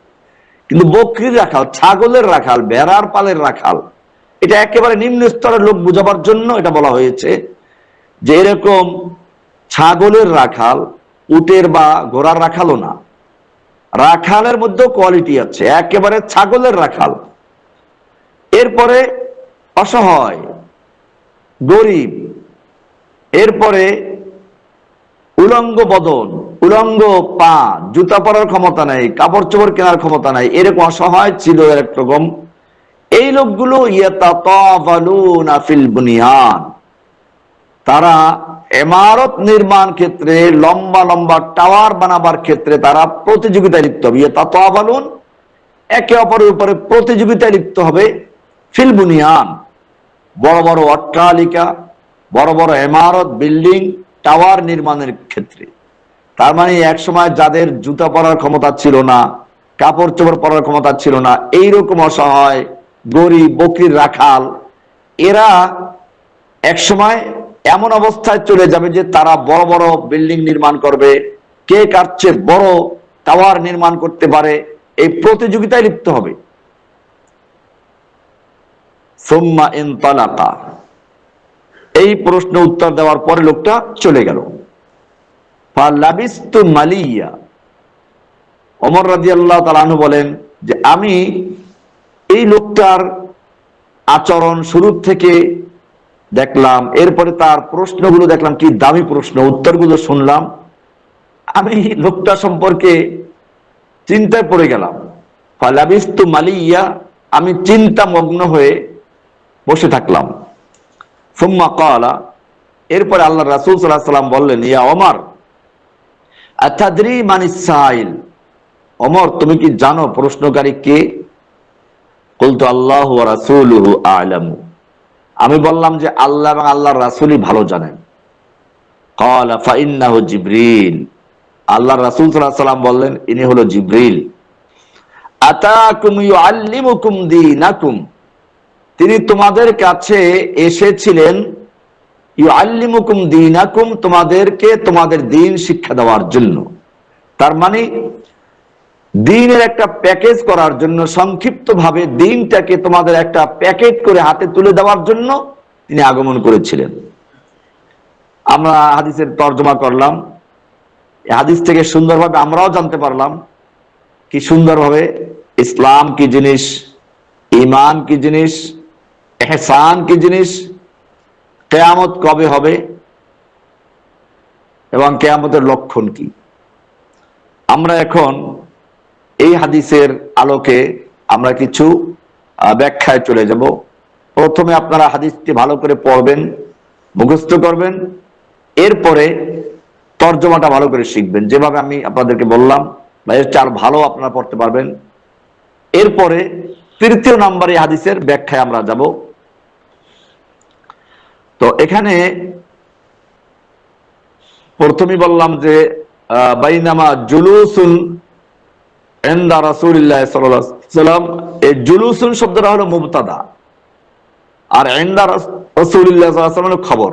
কিন্তু বকরির রাখাল, ছাগলের রাখাল, ভেড়ার পালের রাখাল, এটা একেবারে নিম্ন স্তরের লোক বোঝাবার জন্য এটা বলা হয়েছে যে এরকম ছাগলের রাখাল, উটের বা ঘোড়ার রাখালও না, রাখালের মধ্যেও কোয়ালিটি আছে, একেবারে ছাগলের রাখাল। এরপরে অসহায় গরিব, এরপরে উলঙ্গ বদন, উলঙ্গ পা, জুতা পরার ক্ষমতা নাই, কাপড় চোপড় কেনার ক্ষমতা নাই, এরকম অসহায় ছিল একরকম। এই লোকগুলো ইয়াতাতাওয়ালুনা ফিল বুনিয়ান, তারা ইমারত নির্মাণ ক্ষেত্রে, লম্বা লম্বা টাওয়ার বানাবার ক্ষেত্রে তারা প্রতিযোগিতায় লিপ্ত হবে। ইয়াতাতাওয়ালুন, একে অপরের উপরে প্রতিযোগিতায় লিপ্ত হবে। ফিল বুনিয়ান, বড় বড় অট্টালিকা, বড় বড় ইমারত, বিল্ডিং, টাওয়ার নির্মাণের ক্ষেত্রে। তার মানে এক সময় যাদের জুতা পরার ক্ষমতা ছিল না, কাপড় চোপড় পরার ক্ষমতা ছিল না, এইরকম অসহায় গরিব বকরির রাখাল, এরা এক সময় এমন অবস্থায় চলে যাবে যে তারা বড় বড় বিল্ডিং নির্মাণ করবে, কে কার চেয়ে বড় টাওয়ার নির্মাণ করতে পারে, এই প্রতিযোগিতায় লিপ্ত হবে। সুম্মা ইনতালাকা, এই প্রশ্ন উত্তর দেওয়ার পরে লোকটা চলে গেল। ফালাবিস্তু মালিয়া, ওমর রাদিয়াল্লাহু তাআলা আনহু বলেন যে আমি এই লোকটার আচরণ শুরু থেকে দেখলাম, এরপরে তার প্রশ্নগুলো দেখলাম, কি দামি প্রশ্ন, উত্তরগুলো শুনলাম, আমি লোকটা সম্পর্কে চিন্তায় পড়ে গেলাম। ফালাবিস্তু মালিয়া, আমি চিন্তা মগ্ন হয়ে বসে থাকলাম। সুম্মা ক্বালা, এরপরে আল্লাহ রাসূল সাল্লাল্লাহু আলাইহি ওয়াসাল্লাম বললেন, ইয়া ওমর আতাদরি মানিস সাইল, ওমর তুমি কি জানো প্রশ্নকারী কে? কুলতু আল্লাহু ওয়া রাসূলুহু আ'লামু, আমি বললাম যে আল্লাহ এবং আল্লাহর রাসূলই ভালো জানেন। ক্বালা ফাইন্নাহু জিবরিল, আল্লাহর রাসূল সাল্লাল্লাহু আলাইহি ওয়াসাল্লাম বললেন ইনি হলো জিবরিল। আতাকুম ইউআল্লিমুকুম দীনাকুম, তিনি তোমাদের কাছে এসেছিলেন, ইউআল্লিমুকুম দীনাকুম, তোমাদেরকে তোমাদের দ্বীন শিক্ষা দেওয়ার জন্য। তার মানে দ্বীনের একটা প্যাকেজ করার জন্য, সংক্ষিপ্ত ভাবে দ্বীনটাকে তোমাদের একটা প্যাকেট করে হাতে তুলে দেওয়ার জন্য তিনি আগমন করেছিলেন। আমরা হাদিসের তর্জমা করলাম, এই হাদিস থেকে সুন্দরভাবে আমরাও জানতে পারলাম কি সুন্দরভাবে ইসলাম কি জিনিস, ঈমান কি জিনিস, ইহসান কি জিনিস, কিয়ামত কবে হবে এবং কিয়ামতের লক্ষণ কি। আমরা এখন এই হাদিসের আলোকে আমরা কিছু ব্যাখ্যায় চলে যাব। প্রথমে আপনারা হাদিসটি ভালো করে পড়বেন, মুখস্থ করবেন, এরপরে তর্জমাটা ভালো করে শিখবেন, যেভাবে আমি আপনাদেরকে বললাম, বা এর চেয়ে আরো ভালো আপনারা পড়তে পারবেন। এরপরে তৃতীয় নম্বরে হাদিসের ব্যাখ্যায় আমরা যাব। তো এখানে প্রথমেই বললাম যে বাইনামা জুলুসুন ইনদা রাসূলিল্লাহ সাল্লাল্লাহু আলাইহি ওয়াসাল্লাম, এই জুলুসুন শব্দটা হলো মুবতাদা, আর ইনদা রাসূলিল্লাহ সাল্লাল্লাহু আলাইহি ওয়াসাল্লাম খবর।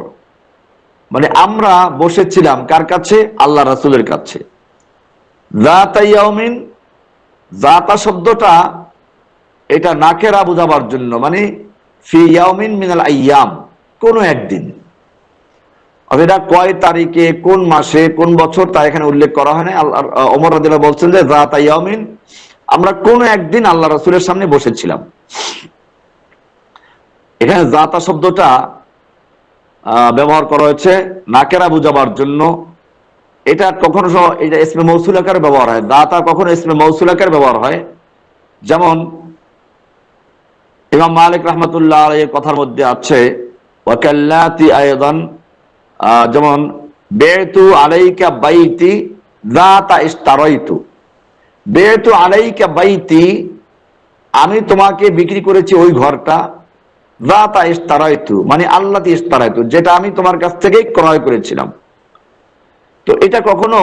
মানে আমরা বসেছিলাম কার কাছে? আল্লাহ রাসূলের কাছে। যাতা ইয়াউমিন, যাতা শব্দটা এটা নাকেরা বোঝাবার জন্য, মানে ফি ইয়াউমিন মিনাল আইয়াম, কোন একদিন। এটা কয় তারিখে, কোন মাসে, কোন বছর তা এখানে উল্লেখ করা হয় না। আল্লাহ ওমর রাদিয়াল্লাহু বলছেন যে যাতা ইয়াউমিন, আমরা কোন একদিন আল্লাহ রাসূলের সামনে বসেছিলাম। এখানে যাতা শব্দটা ব্যবহার করা হয়েছে নাকেরা বোঝাবার জন্য। এটা কখনো এটা ইসমে মৌসুল আকারে ব্যবহার হয়, দাতা কখনো ইসমে মৌসুল আকারে ব্যবহার হয়। যেমন ইমাম মালিক রাহমাতুল্লাহ আলাইহির কথার মধ্যে আছে ওয়াকাল্লাতি আয়দান, যেমন বেতু আলাইকা বাইতি যাতা ইশতারাইতু, বেতু আলাইকা বাইতি, আমি তোমাকে বিক্রি করেছি ওই ঘরটা, যাতা ইশতারাইতু মানে আল্লাতি ইশতারাইতু, যেটা আমি তোমার কাছ থেকে ক্রয় করেছিলাম। তো এটা কখনো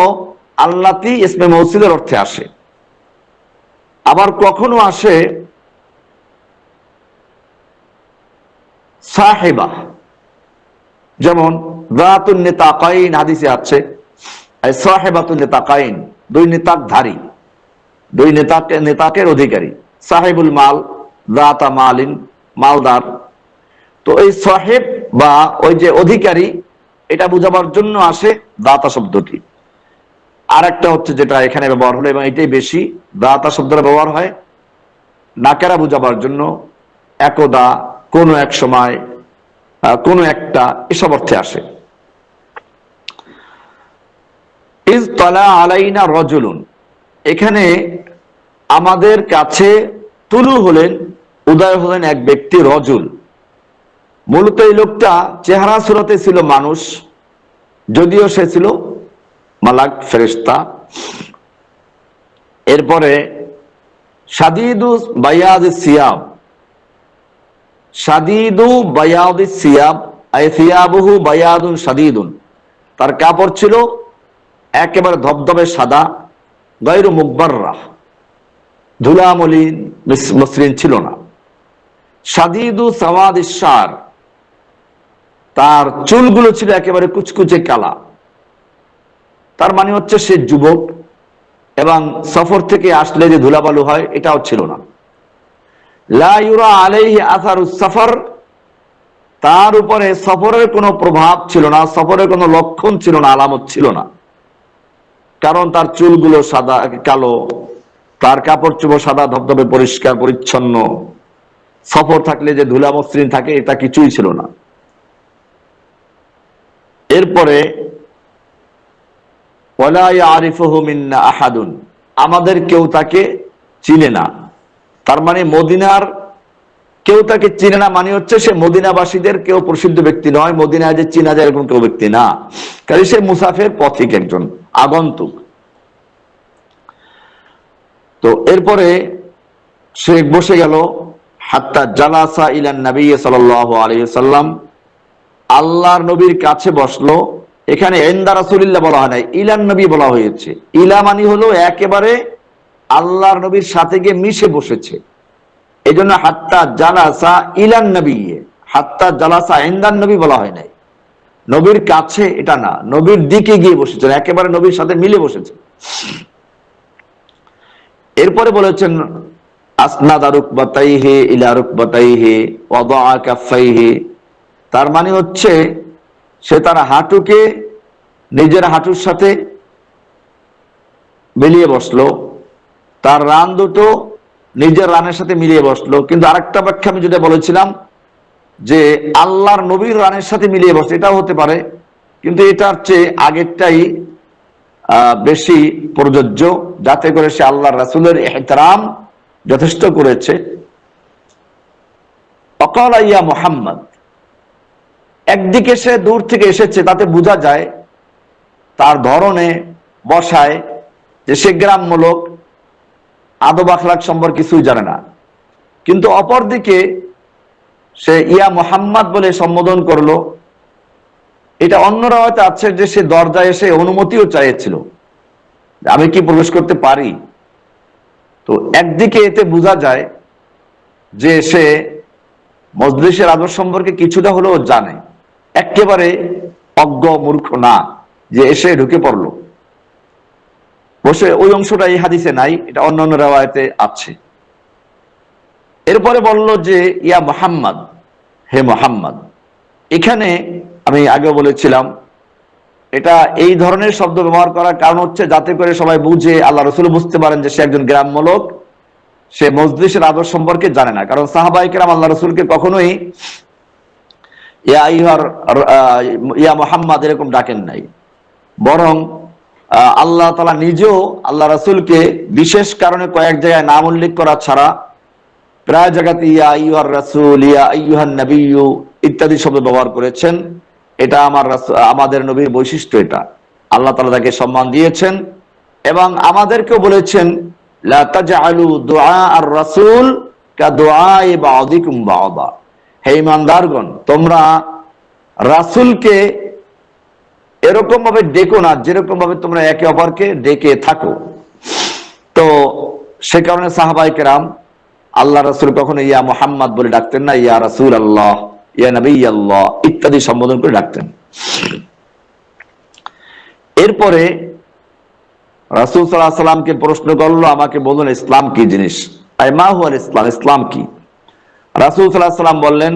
আল্লাতি ইসমে মৌসুলের অর্থে আসে, আবার কখনো আসে সাহেবা, যেমন যাতুন নিতাকাইন হাদিসে আছে, সাহেবাতুন নিতাকাইন, দুই নিতাকধারী, দুই নেতাকের অধিকারী। সাহেবুল মাল, যাতা মালিন, মালদার। তো এই সাহেব বা ওই যে অধিকারী, এটা বোঝাবার জন্য আসে দাতা শব্দটি। আর একটা হচ্ছে যেটা এখানে ব্যবহার হলো, এবং এটাই বেশি, দাতা শব্দটা ব্যবহার হয় নাকেরা বোঝাবার জন্য, একদা, কোনো এক সময়, কোনো একটা, এসব অর্থে আসে। ইজ তালা আলাইনা রজুলুন, এখানে আমাদের কাছে তুলু হলেন, উদয় হলেন এক ব্যক্তি, রজুল। মূলত এই লোকটা চেহারা সুরতে ছিল মানুষ, যদিও সে ছিল মালাক, ফেরেশতা। এরপরে শাদীদু বায়াদিস সিয়াব, শাদীদু বায়াদিস সিয়াব আই সিয়াবুহু বায়াদুন শাদীদুন, তার কাপড় ছিল একেবারে ধবধবে সাদা, গায়রু মুগবাররাহ, ধুলা মলিন মসৃণ ছিল না। শাদীদু সাওয়াদিস শার, তার চুলগুলো ছিল একেবারে কুচকুচে কালা। তার মানে হচ্ছে সে যুবক, এবং সফর থেকে আসলে যে ধুলাবালু হয় এটাও ছিল না। লা ইউরা আলাইহি আসারুস সফর, তার উপরে সফরের কোনো প্রভাব ছিল না, সফরের কোনো লক্ষণ ছিল না, আলামত ছিল না, কারণ তার চুলগুলো সাদা কালো, তার কাপড় চোপড় সাদা ধবধবে পরিষ্কার পরিচ্ছন্ন। সফর থাকলে যে ধুলা মসৃণ থাকে এটা কিছুই ছিল না। এরপরে ওয়ালা ইয়ারিফুহু মিন্না আহাদুন, আমাদের কেউ তাকে চিনে না। তার মানে মদিনার কেউ তাকে চিনে না, মানে হচ্ছে সে মদিনাবাসীদের কেউ প্রসিদ্ধ ব্যক্তি নয়, মদিনায় যে চিনা যায় এরকম কেউ ব্যক্তি না, কারণ সে মুসাফির, পথিক, একজন আগন্তুক। তো এরপরে সে বসে গেল, হাত্তা জালাসা ইলান নবী সাল্লাল্লাহু আলাইহি ওয়াসাল্লাম, আল্লাহর নবীর কাছে বসলো। এখানে ইনদা রাসূলিল্লাহ বলা হয় নাই, ইলান নবী বলা হয়েছে। ইলা মানে হলো একেবারে আল্লাহর নবীর সাথে গিয়ে মিশে বসেছে, এই জন্য হাত্তা জালাসা ইলান নবী, হাত্তা জালাসা ইনদান নবী বলা হয় নাই। নবীর কাছে এটা না, নবীর দিকে গিয়ে বসেছে, একেবারে নবীর সাথে মিলে বসেছে। এরপরে বলেছেন আসনাদা রুকবাতাইহি ইলা রুকবাতাইহি ওয়া দাআ কাফাইহি, তার মানে হচ্ছে সে তার হাঁটুকে নিজের হাঁটুর সাথে মিলিয়ে বসলো, তার রান দুটো নিজের রানের সাথে মিলিয়ে বসলো। কিন্তু আরেকটা ব্যাখ্যা আমি যেটা বলেছিলাম যে আল্লাহর নবীর রানের সাথে মিলিয়ে বসলো, এটাও হতে পারে, কিন্তু এটার চেয়ে আগেরটাই বেশি প্রযোজ্য, যাতে করে সে আল্লাহর রাসূলের ইহতিরাম যথেষ্ট করেছে। অকালা ইয়া মুহাম্মদ, একদিকে সে দূর থেকে এসেছে, তাতে বোঝা যায় তার ধরনে বসায় যে সে গ্রাম্য লোক, আদব আখলাক সম্পর্কে কিছুই জানে না। কিন্তু অপরদিকে সে ইয়া মুহাম্মদ বলে সম্বোধন করলো, এটা অন্য রাওয়াতে আছে যে সে দরজায় এসে অনুমতিও চাইছিল, আমি কি প্রবেশ করতে পারি। তো একদিকে এতে বোঝা যায় যে সে মজলিসের আদব সম্পর্কে কিছুটা হলেও জানে, একেবারে অজ্ঞ মূর্খ না যে এসে ঢুকে পড়লো বসে। ওই অংশটা এই হাদিসে নাই, এটা অন্যান্য রাওয়ায়াতে আছে। এরপরে বলল যে ইয়া মুহাম্মদ, হে মুহাম্মদ। এখানে আমি আগে বলেছিলাম এটা এই ধরনের শব্দ ব্যবহার করার কারণ হচ্ছে যাতে করে সবাই বুঝে, আল্লাহ রাসূল বুঝতে পারেন যে সে একজন গ্রাম্য লোক, সে মজলিসের আদব সম্পর্কে জানে না। কারণ সাহাবায়ে কেরাম আল্লাহ রাসূলকে কখনোই ইয়া মুহাম্মদ এরকম ডাকেন নাই, বরং আল্লাহ তাআলা নিজেও আল্লাহ রাসূলকে বিশেষ কারণে কয়েক জায়গায় নাম উল্লেখ করা ছাড়া প্রায় জায়গাতে ইয়া আইয়ুহার রাসূল, ইয়া আইয়ুহান নবিয়্যু ইত্যাদি শব্দ ব্যবহার করেছেন। এটা আমাদের নবীর বৈশিষ্ট্য, এটা আল্লাহ তাআলা তাকে সম্মান দিয়েছেন। এবং আমাদেরকেও বলেছেন লা তাজআলু দুআ আর রাসূল কা দুআই বা'দিকুম বা'দা, হে ঈমানদারগণ তোমরা রাসূলকে এরকম ভাবে ডেকো না যেরকম ভাবে তোমরা একে অপরকে ডেকে থাকো। তো সে কারণে সাহাবায়ে কেরাম আল্লাহ রাসূল কখনো ইয়া মুহাম্মদ বলে ডাকতেন না, ইয়া রাসূল আল্লাহ, ইয়া নবী আল্লাহ ইত্যাদি সম্বোধন করে ডাকতেন। এরপরে রাসূল সাল্লাল্লাহু আলাইহি সাল্লামকে প্রশ্ন করলো, আমাকে বলুন ইসলাম কি জিনিস, আই মা হুয়াল ইসলাম, ইসলাম কি। রাসূল সাল্লাল্লাহু আলাইহি সাল্লাম বললেন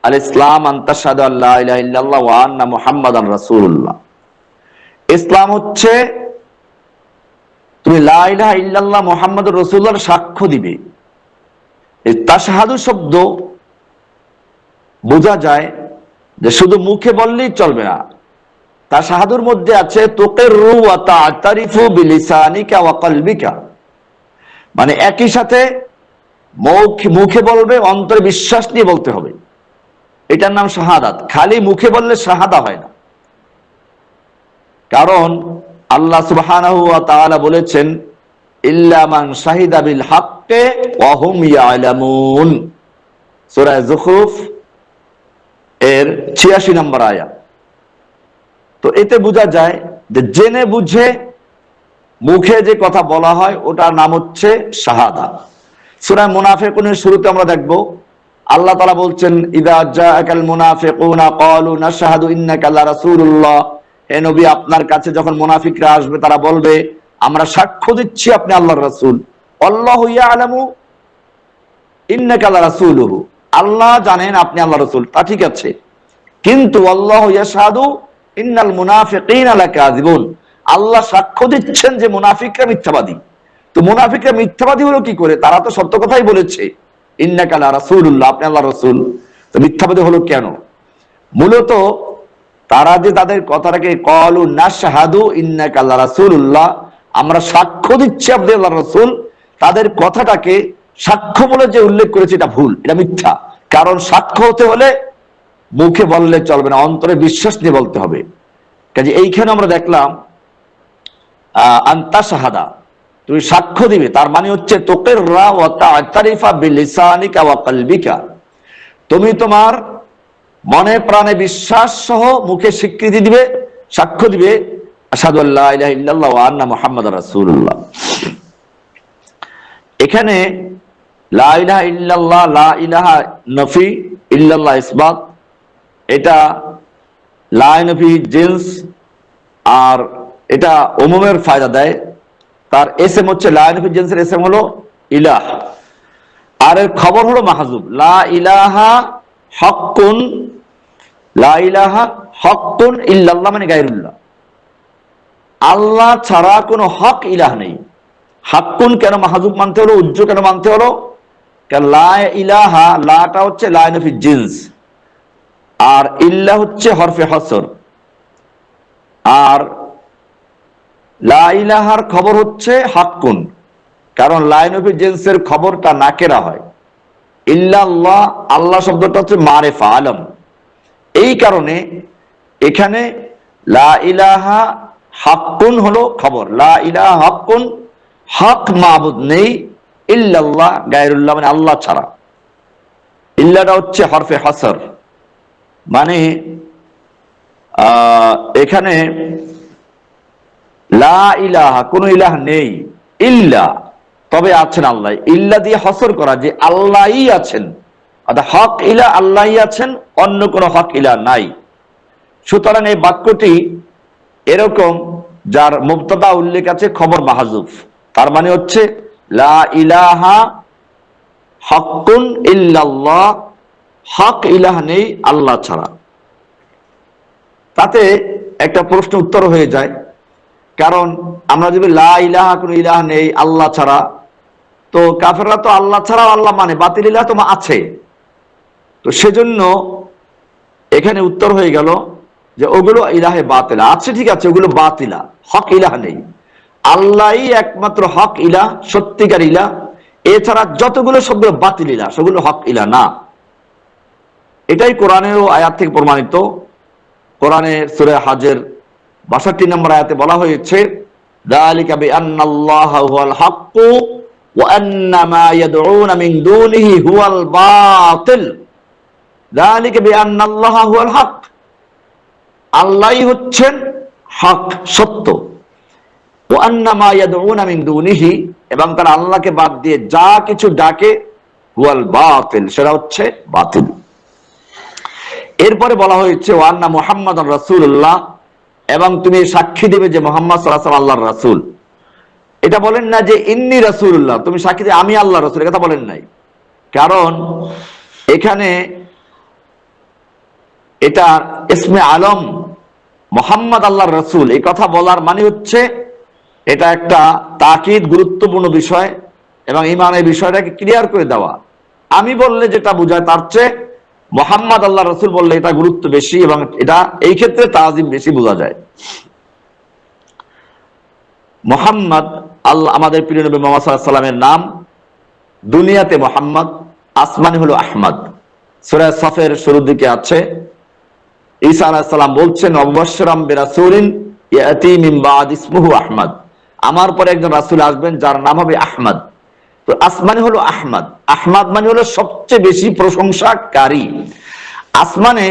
আল ইসলাম আন তাশহাদু আল্লা ইলাহা ইল্লাল্লাহ ওয়া আন্না মুহাম্মাদান রাসূলুল্লাহ, ইসলাম হচ্ছে তুমি লা ইলাহা ইল্লাল্লাহ মুহাম্মাদুর রাসূলুল্লাহর সাক্ষ্য দিবে। এই তাশহাদু শব্দ বোঝা যায় যে শুধু মুখে বললেই চলবে না, তার শাহাদুর মধ্যে আছে তুকিরু ওয়া তা'তারিফু বিলিসানিকা ওয়া কলবিকা, মানে একই সাথে মুখে বলবে, অন্তরে বিশ্বাস নিয়ে বলতে হবে। এটার নাম শাহাদাত। খালি মুখে বললে শাহাদা হয় না, কারণ আল্লাহ সুবহানাহু ওয়া তাআলা বলেছেন ইল্লা মান শাহিদা বিল হাক্কি ওয়া হুম ইয়ালামুন, সূরা যুখরুফ এর ৮৬ নম্বর আয়াত। তো এতে বোঝা যায় যে জেনে বুঝে মুখে যে কথা বলা হয় ওটার নাম হচ্ছে শাহাদা। সূরা মুনাফিকুনের শুরুতে আমরা দেখব আল্লাহ তাআলা বলছেন ইযা জাআকাল মুনাফিকুনা ক্বালু নাশহাদু ইন্নাকা লারাসূলুল্লাহ, হে নবী আপনার কাছে যখন মুনাফিকরা আসবে তারা বলবে আমরা সাক্ষ্য দিচ্ছি আপনি আল্লাহর রাসূল। আল্লাহু ইয়ালামু ইন্নাকা লারাসূলুহু, আল্লাহ জানেন আপনি আল্লাহর রাসূল, তা ঠিক আছে, কিন্তু আল্লাহু ইয়াশহাদু ইন্নাল মুনাফিকিনা লাকাযিবুন, আল্লাহ সাক্ষ্য দিচ্ছেন যে মুনাফিকরা মিথ্যাবাদী। তো মুনাফিকরা মিথ্যাবাদী হলো কি করে? তারা তো সত্য কথাই বলেছে ইন্নাকা লারাসূলুল্লাহ, আপনি আল্লাহর রাসূল, তো মিথ্যাবাদী হলো কেন? মূলত তারা যে তাদের কথাটাকে ক্বালু নাশহাদু ইন্নাকা লারাসূলুল্লাহ, আমরা সাক্ষ্য দিচ্ছি আপনি আল্লাহর রাসূল, তাদের কথাটাকে সাক্ষ্য বলে যে উল্লেখ করেছে এটা ভুল, এটা মিথ্যা। কারণ সাক্ষ্য হতে হলে মুখে বললে চলবে না, অন্তরে বিশ্বাস নিয়ে বলতে হবে। কাজে এইখানে আমরা দেখলাম আনতা শাহাদা, তুমি সাক্ষ্য দিবে, তার মানে হচ্ছে তুকিররা ওয়া তা'তারিফা বিলিসানিকা ওয়া কলবিকা, তুমি তোমার মনে প্রাণে বিশ্বাস সহ মুখে স্বীকৃতি দিবে, সাক্ষ্য দিবে আশহাদু আল্লা ইলাহা ইল্লাল্লাহ ওয়া আন্না মুহাম্মাদার রাসূলুল্লাহ। এখানে লা ইলাহা ইল্লাল্লাহ, লা ইলাহা নফি, ইল্লাল্লাহ ইসবাত, এটা লা নফি জিন্স, আর এটা উমুমের ফায়দা দেয়। তার এসএম হচ্ছে লা নফি জিন্সের এসএম হলো ইলাহ, আর এর খবর হলো মাহজুব। লা ইলাহা হাক্কুন, লা ইলাহা হাক্কুন ইল্লাল্লাহ মানে গায়রুল্লাহ, আল্লাহ ছাড়া কোনো হক ইলাহ নেই। হাক্কুন কেন মাহজুব মানতে হলো, উজ্জ কেন মানতে হলো? কারণ লা ইলাহা, লাটা হচ্ছে লা নফি জিন্স, আর ইল্লাহ হচ্ছে হরফে হসর, আর লা ইলাহার খবর হচ্ছে হাক্কুন, কারণ লা নফি জিন্সের খবরটা নাকেরা হয়। ইল্লাল্লাহ, আল্লাহ শব্দটা হচ্ছে মারিফা, আলম। এই কারণে এখানে লা ইলাহা হাক্কুন হলো খবর, লা ইলাহা হাক্কুন, হক মাবুদ নেই, ইল্লাল্লাহ গায়রুল্লাহ মানে আল্লাহ ছাড়া। ইল্লাটা হচ্ছে হরফে হসর, মানে এখানে লা ইলাহা কোন ইলাহ নেই, ইল্লা তবে আছেন আল্লাহ, ইল্লা দিয়ে হসর করা যে আল্লাহই আছেন, অর্থাৎ হক ইলা আল্লাহই আছেন, অন্য কোনো হক ইলা নাই। সুতরাং এই বাক্যটি এরকম যার মুবতাদা উল্লেখ আছে, খবর মাহজুফ, তার মানে হচ্ছে লা ইলাহা হাক্কুন ইল্লাল্লাহ, হক ইলাহ নেই আল্লাহ ছাড়া। তাতে একটা প্রশ্ন উত্তর হয়ে যায়, কারণ আমরা যদি লা ইলাহা কোন ইলাহ নেই আল্লাহ ছাড়া, তো কাফেররা তো আল্লাহ ছাড়াও আল্লাহ মানে, বাতিল ইলাহ তো আছে। তো সেজন্য এখানে উত্তর হয়ে গেল যে ওগুলো ইলাহে বাতিলা আছে, ঠিক আছে, ওগুলো বাতিলা, হক ইলাহ নেই, আল্লাহই একমাত্র হক ইলাহ, সত্যিকার ইলাহ, এছাড়া যতগুলো সবগুলো বাতিল ইলাহ, সেগুলো হক ইলাহ না। এটাই কোরআনেরও আয়াত থেকে প্রমাণিত। কোরআনের সূরা হাজের ৬২ নম্বর আয়াতে বলা হয়েছে যালিকা বিআন্নাল্লাহা হুয়াল হাক্কু ওয়া আন্না মা ইয়াদউনা মিন দুনিহি হুয়াল বাতিল, যালিকা বিআন্নাল্লাহা হুয়াল হক, আল্লাহই হচ্ছেন হক, সত্য, ওয়া আন্না মা ইয়াদউনা মিন দুনিহি, এবং তারা আল্লাহকে বাদ দিয়ে যা কিছু ডাকে, হুয়াল বাতিল, সেটা হচ্ছে বাতিল। এরপরে বলা হয়েছে ওয়া আন্না মুহাম্মাদার রাসূলুল্লাহ, এবং তুমি সাক্ষী দেবে যে মুহাম্মদ সাল্লাল্লাহু আলাইহি ওয়াসাল্লাম আল্লাহর রাসূল। এটা বলেন না যে ইন্নী রাসূলুল্লাহ, তুমি সাক্ষী দেবে আমি আল্লাহর রাসূল, এটা বলেন নাই, কারণ এখানে এটা ইসমে আলম মুহাম্মদ আল্লাহর রাসূল, এই কথা বলার মানে হচ্ছে এটা একটা তাকিদ, গুরুত্বপূর্ণ বিষয়, এবং ঈমানের বিষয়টাকে ক্লিয়ার করে দেওয়া। আমি বললে যেটা বোঝায় তার চেয়ে মোহাম্মদ আল্লাহ রসুল বললে এটা গুরুত্ব বেশি এবং এটা এই ক্ষেত্রে তাজিম বেশি বোঝা যায়। মোহাম্মদ আল্লাহ আমাদের প্রিয় নবী মুহাম্মদ সাল্লাল্লাহু আলাইহি ওয়াসাল্লামের নাম, দুনিয়াতে মোহাম্মদ, আসমানে হলো আহমদ। সূরা সফের শুরুর দিকে আছে, ঈসা আলাইহিস সালাম বলছেন অবশ্যরাম বিরাসূলিন ইয়াতি মিন বাদ ইসমুহু আহমদ, আমার পরে একজন রাসূল আসবেন যার নাম হবে আহমদ। তো আসমানে হলো আহমদ, আহমদ মানে হলো সবচেয়ে বেশি প্রশংসাকারী। আসমানে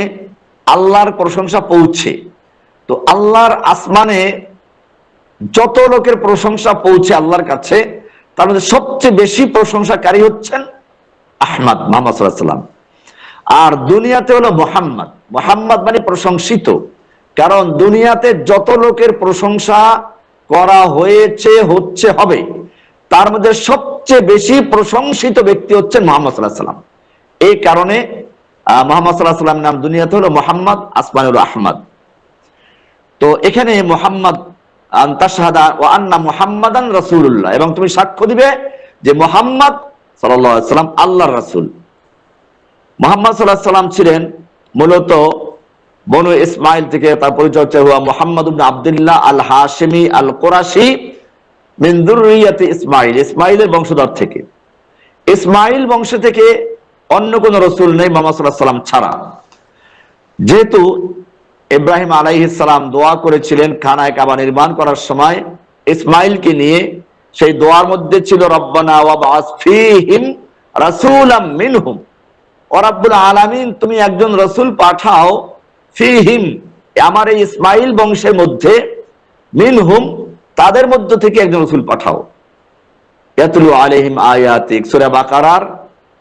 আল্লাহর প্রশংসা পৌঁছে, তো আল্লাহর আসমানে যত লোকের প্রশংসা পৌঁছে আল্লাহর কাছে, তার মধ্যে সবচেয়ে বেশি প্রশংসাকারী হচ্ছেন আহমদ, মুহাম্মদ সাল্লাল্লাহু আলাইহি ওয়াসাল্লাম। আর দুনিয়াতে হলো মোহাম্মদ, মোহাম্মদ মানে প্রশংসিত। কারণ দুনিয়াতে যত লোকের প্রশংসা করা হয়েছে, হচ্ছে, হবে, তার মধ্যে সবচেয়ে বেশি প্রশংসিত ব্যক্তি হচ্ছেন মুহাম্মদ সাল্লাল্লাহু আলাইহি ওয়াসাল্লাম। এই কারণে মুহাম্মদ সাল্লাল্লাহু আলাইহি ওয়াসাল্লাম নাম দুনিয়াতে হলো মোহাম্মদ, আসমানে হলো আহমদ। তো এখানে মোহাম্মদ আনতাশহাদা ওয়া আন্না মুহাম্মাদান রাসূলুল্লাহ, এবং তুমি সাক্ষ্য দিবে যে মুহাম্মদ সাল্লাল্লাহু আলাইহি ওয়াসাল্লাম আল্লাহর রাসূল। মুহাম্মদ সাল্লাল্লাহু আলাইহি ওয়াসাল্লাম ছিলেন মূলত বনু ইসমাইল থেকে, তার পরিচয় হচ্ছে হুয়া মুহাম্মদ ইবনে আব্দুল্লাহ আল হাশিমি আল কুরাশি মিন যুররিয়াতি ইসমাইল, ইসমাইলের বংশধর থেকে। ইসমাইল বংশ থেকে অন্য কোন রাসূল নেই মুহাম্মদ সাল্লাল্লাহু আলাইহি ওয়াসাল্লাম ছাড়া। যেহেতু ইব্রাহিম আলাইহিস সালাম দোয়া করেছিলেন খানায়ে কাবা নির্মাণ করার সময় ইসমাইলকে নিয়ে, সেই দোয়ার মধ্যে ছিল রব্বানা ওয়াবআস ফীহিম রাসূলাম মিনহুম, ও রাব্বুল আলামিন তুমি একজন রাসূল পাঠাও, ফীহিম আমার এই ইসমাইল বংশের মধ্যে, মিনহুম তাদের মধ্য থেকে একজন রাসূল পাঠাও, ইয়াতলু আলাইহিম আয়াতিক, সূরা বাকারার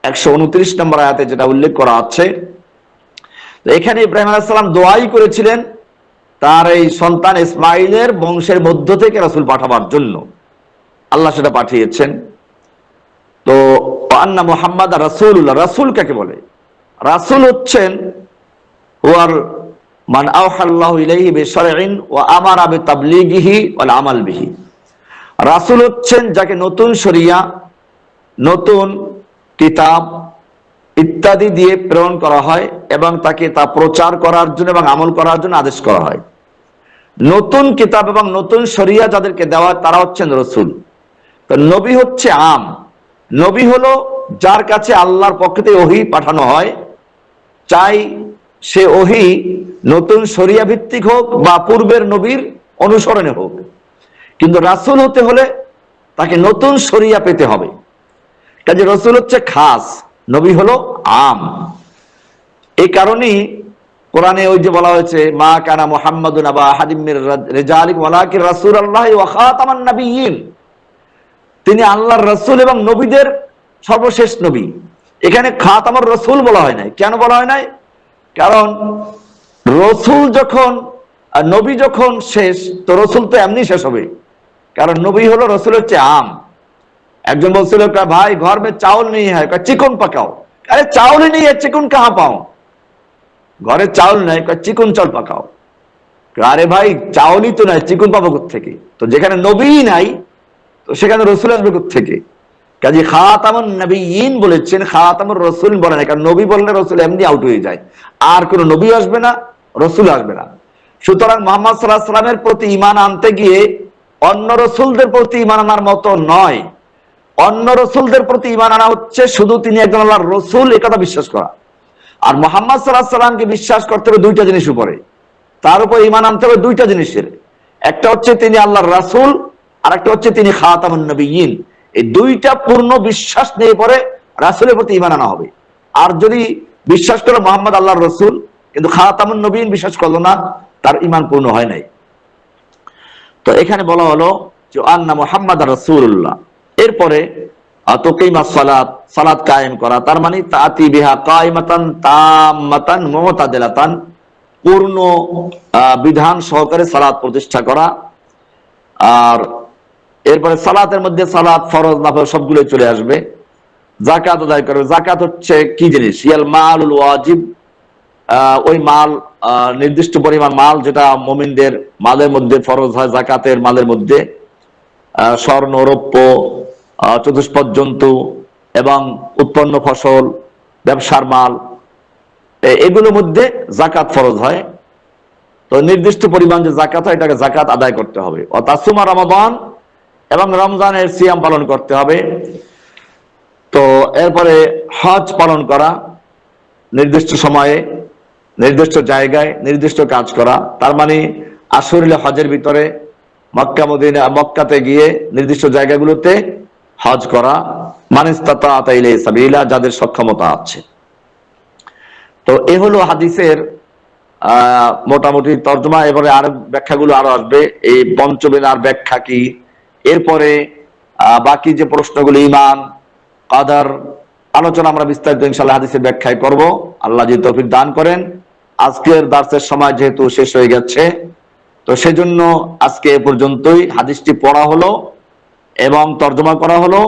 129 নম্বর আয়াতে যেটা উল্লেখ করা আছে। এখানে ইব্রাহিম আলাইহিস সালাম দোয়াই করেছিলেন তার এই সন্তান ইসমাইলের বংশের মধ্য থেকে রাসূল পাঠাবার জন্য, আল্লাহ সেটা পাঠিয়েছেন। তো আন্না মুহাম্মাদ রাসূলুল্লাহ, রাসূল কাকে বলে? রাসূল হচ্ছেন হুয়ার মান আওহাল্লাহু ইলাইহি বিশরঈন ওয়া আমারা বিতাবলীগিহি ওয়াল আমাল বিহি। রাসূল হচ্ছেন যাকে নতুন শরিয়া, নতুন কিতাব ইত্যাদি দিয়ে প্রেরণ করা হয় এবং তাকে তা প্রচার করার জন্য এবং আমল করার জন্য আদেশ করা হয়। নতুন কিতাব এবং নতুন শরিয়া যাদেরকে দেওয়া তারা হচ্ছেন রাসূল। তো নবী হচ্ছে আম, নবী হলো যার কাছে আল্লাহর পক্ষ থেকে ওহী পাঠানো হয়, চাই সে ওহী নতুন শরিয়া ভিত্তিক হোক বা পূর্বের নবীর অনুসরণে হোক। কিন্তু রাসূল হতে হলে তাকে নতুন শরিয়া পেতে হবে, কাজে রাসূল হচ্ছে খাস, নবী হলো আম। এই কারণেই কোরআনে ওই যে বলা হয়েছে মা কানা মুহাম্মাদুন আবা আহাদিম মির রিজালিকুম ওয়ালাকিন রাসূলুল্লাহি ওয়া খাতামান নাবিয়্যিন, তিনি আল্লাহর রাসূল এবং নবীদের সর্বশেষ নবী। এখানে খাতামুর রাসূল বলা হয় নাই। কেন বলা হয় নাই? কারণ রাসূল যখন, নবী যখন শেষ, তো রাসূল তো এমনি শেষ হবে, কারণ নবী হলো, রাসূল হচ্ছে আম। একজন বলছিল ভাই ঘর মে চাউল নেই হ্যায়, চিকন পাকাও। আরে চাউল নেই है চিকন কাহা পাও? ঘরে চাউল নাই, চিকন চাউল পাকাও। আরে ভাই চাউলই তো নাই, চিকন পাবো কোত্থেকে? তো যেখানে নবী নাই তো সেখানে রসুল আসবে কোত্থেকে? কাজে খাতামুন নবিয়্যিন বলেছেন, খাতামুর রাসূল বলে না, কারণ নবী বললে রসুল এমনি আউট হয়ে যায়, আর কোন নবী আসবে না, রসুল আসবে না। সুতরাং মুহাম্মদ সাল্লাল্লাহু আলাইহি ওয়াসাল্লামের প্রতি ঈমান আনতে গিয়ে অন্য রসুলদের প্রতি ঈমান আনার মতো নয়। অন্য রসুলদের প্রতি ঈমান আনা হচ্ছে শুধু তিনি একজন আল্লাহর রসুল এ কথা বিশ্বাস করা। আর মুহাম্মদ সাল্লাল্লাহু আলাইহি ওয়াসাল্লামকে বিশ্বাস করতে হবে দুইটা জিনিস উপরে, তার উপর ঈমান আনতে হবে দুইটা জিনিসের। একটা হচ্ছে তিনি আল্লাহর রাসূল, আর একটা হচ্ছে তিনি খাতামুন নবিয়্যিন। এই দুইটা পূর্ণ বিশ্বাস নিয়ে পরে রাসূলের প্রতি ঈমান আনা হবে। আর যদি বিশ্বাস করে মুহাম্মদ আল্লাহর রাসূল কিন্তু খাতামুন নবিয়্যিন বিশ্বাস করলো না, তার ঈমান পূর্ণ হয় নাই। তো এখানে বলা হলো যে আন্না মুহাম্মাদ রাসূলুল্লাহ, এরপরে তাকিমা সালাত, সালাত কায়েম করা, তার মানে তাতি বিহা কাইমাতান তাম্মাতান মুতাদিলাতান, পূর্ণ বিধান সহকারে সালাত প্রতিষ্ঠা করা। আর এরপরে সালাতের মধ্যে সালাত ফরজ নফল সবগুলো চলে আসবে। যাকাত আদায় করবে। যাকাত হচ্ছে কি জিনিস? ইয়াল মালুল ওয়াজিব, ওই মাল, নির্দিষ্ট পরিমাণ মাল যেটা মুমিনদের মালের মধ্যে ফরজ হয় যাকাতের মালের মধ্যে, স্বর্ণ, রৌপ্য, চতুষ্পদ জন্তু এবং উৎপন্ন ফসল, ব্যবসার মাল, এগুলোর মধ্যে জাকাত ফরজ হয়। তো নির্দিষ্ট পরিমাণ যে জাকাত হয় এটাকে জাকাত আদায় করতে হবে। ও তাসুমা রমাদান, এবং রমজানের সিয়াম পালন করতে হবে। তো এরপরে হজ পালন করা, নির্দিষ্ট সময়ে নির্দিষ্ট জায়গায় নির্দিষ্ট কাজ করা। তার মানে আশুরুল হজের ভিতরে মক্কা মদিনা, মক্কাতে গিয়ে নির্দিষ্ট জায়গাগুলোতে হজ করা, মানিস্তাতা ইলাইহি সাবিলা, যাদের সক্ষমতা আছে। তো এ হলো হাদিসের মোটামুটি তর্জমা। এবারে আর ব্যাখ্যাগুলো আরো আসবে, এই পঞ্চবেলার ব্যাখ্যা কি, এরপরে বাকি যে প্রশ্নগুলো ঈমান, কাদার আলোচনা আমরা বিস্তারিত ইনশাআল্লাহ হাদিসের ব্যাখ্যায় করব, আল্লাহ যদি তৌফিক দান করেন। আজকের দার্সের সময় যেহেতু শেষ হয়ে গেছে, তো সেজন্য আজকে এ পর্যন্তই। হাদিসটি পড়া হলো এবং তর্জমা করা হলো,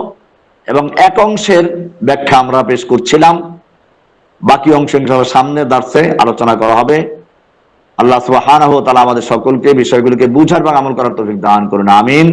এবং এক অংশের ব্যাখ্যা আমরা পেশ করছিলাম। বাকি অংশ ইনশাআল্লাহ সামনে দার্সে আলোচনা করা হবে। আল্লাহ সুবহানাহু ওয়া তাআলা আমাদের সকলকে বিষয়গুলোকে বুঝার এবং আমল করার তৌফিক দান করুন, আমিন।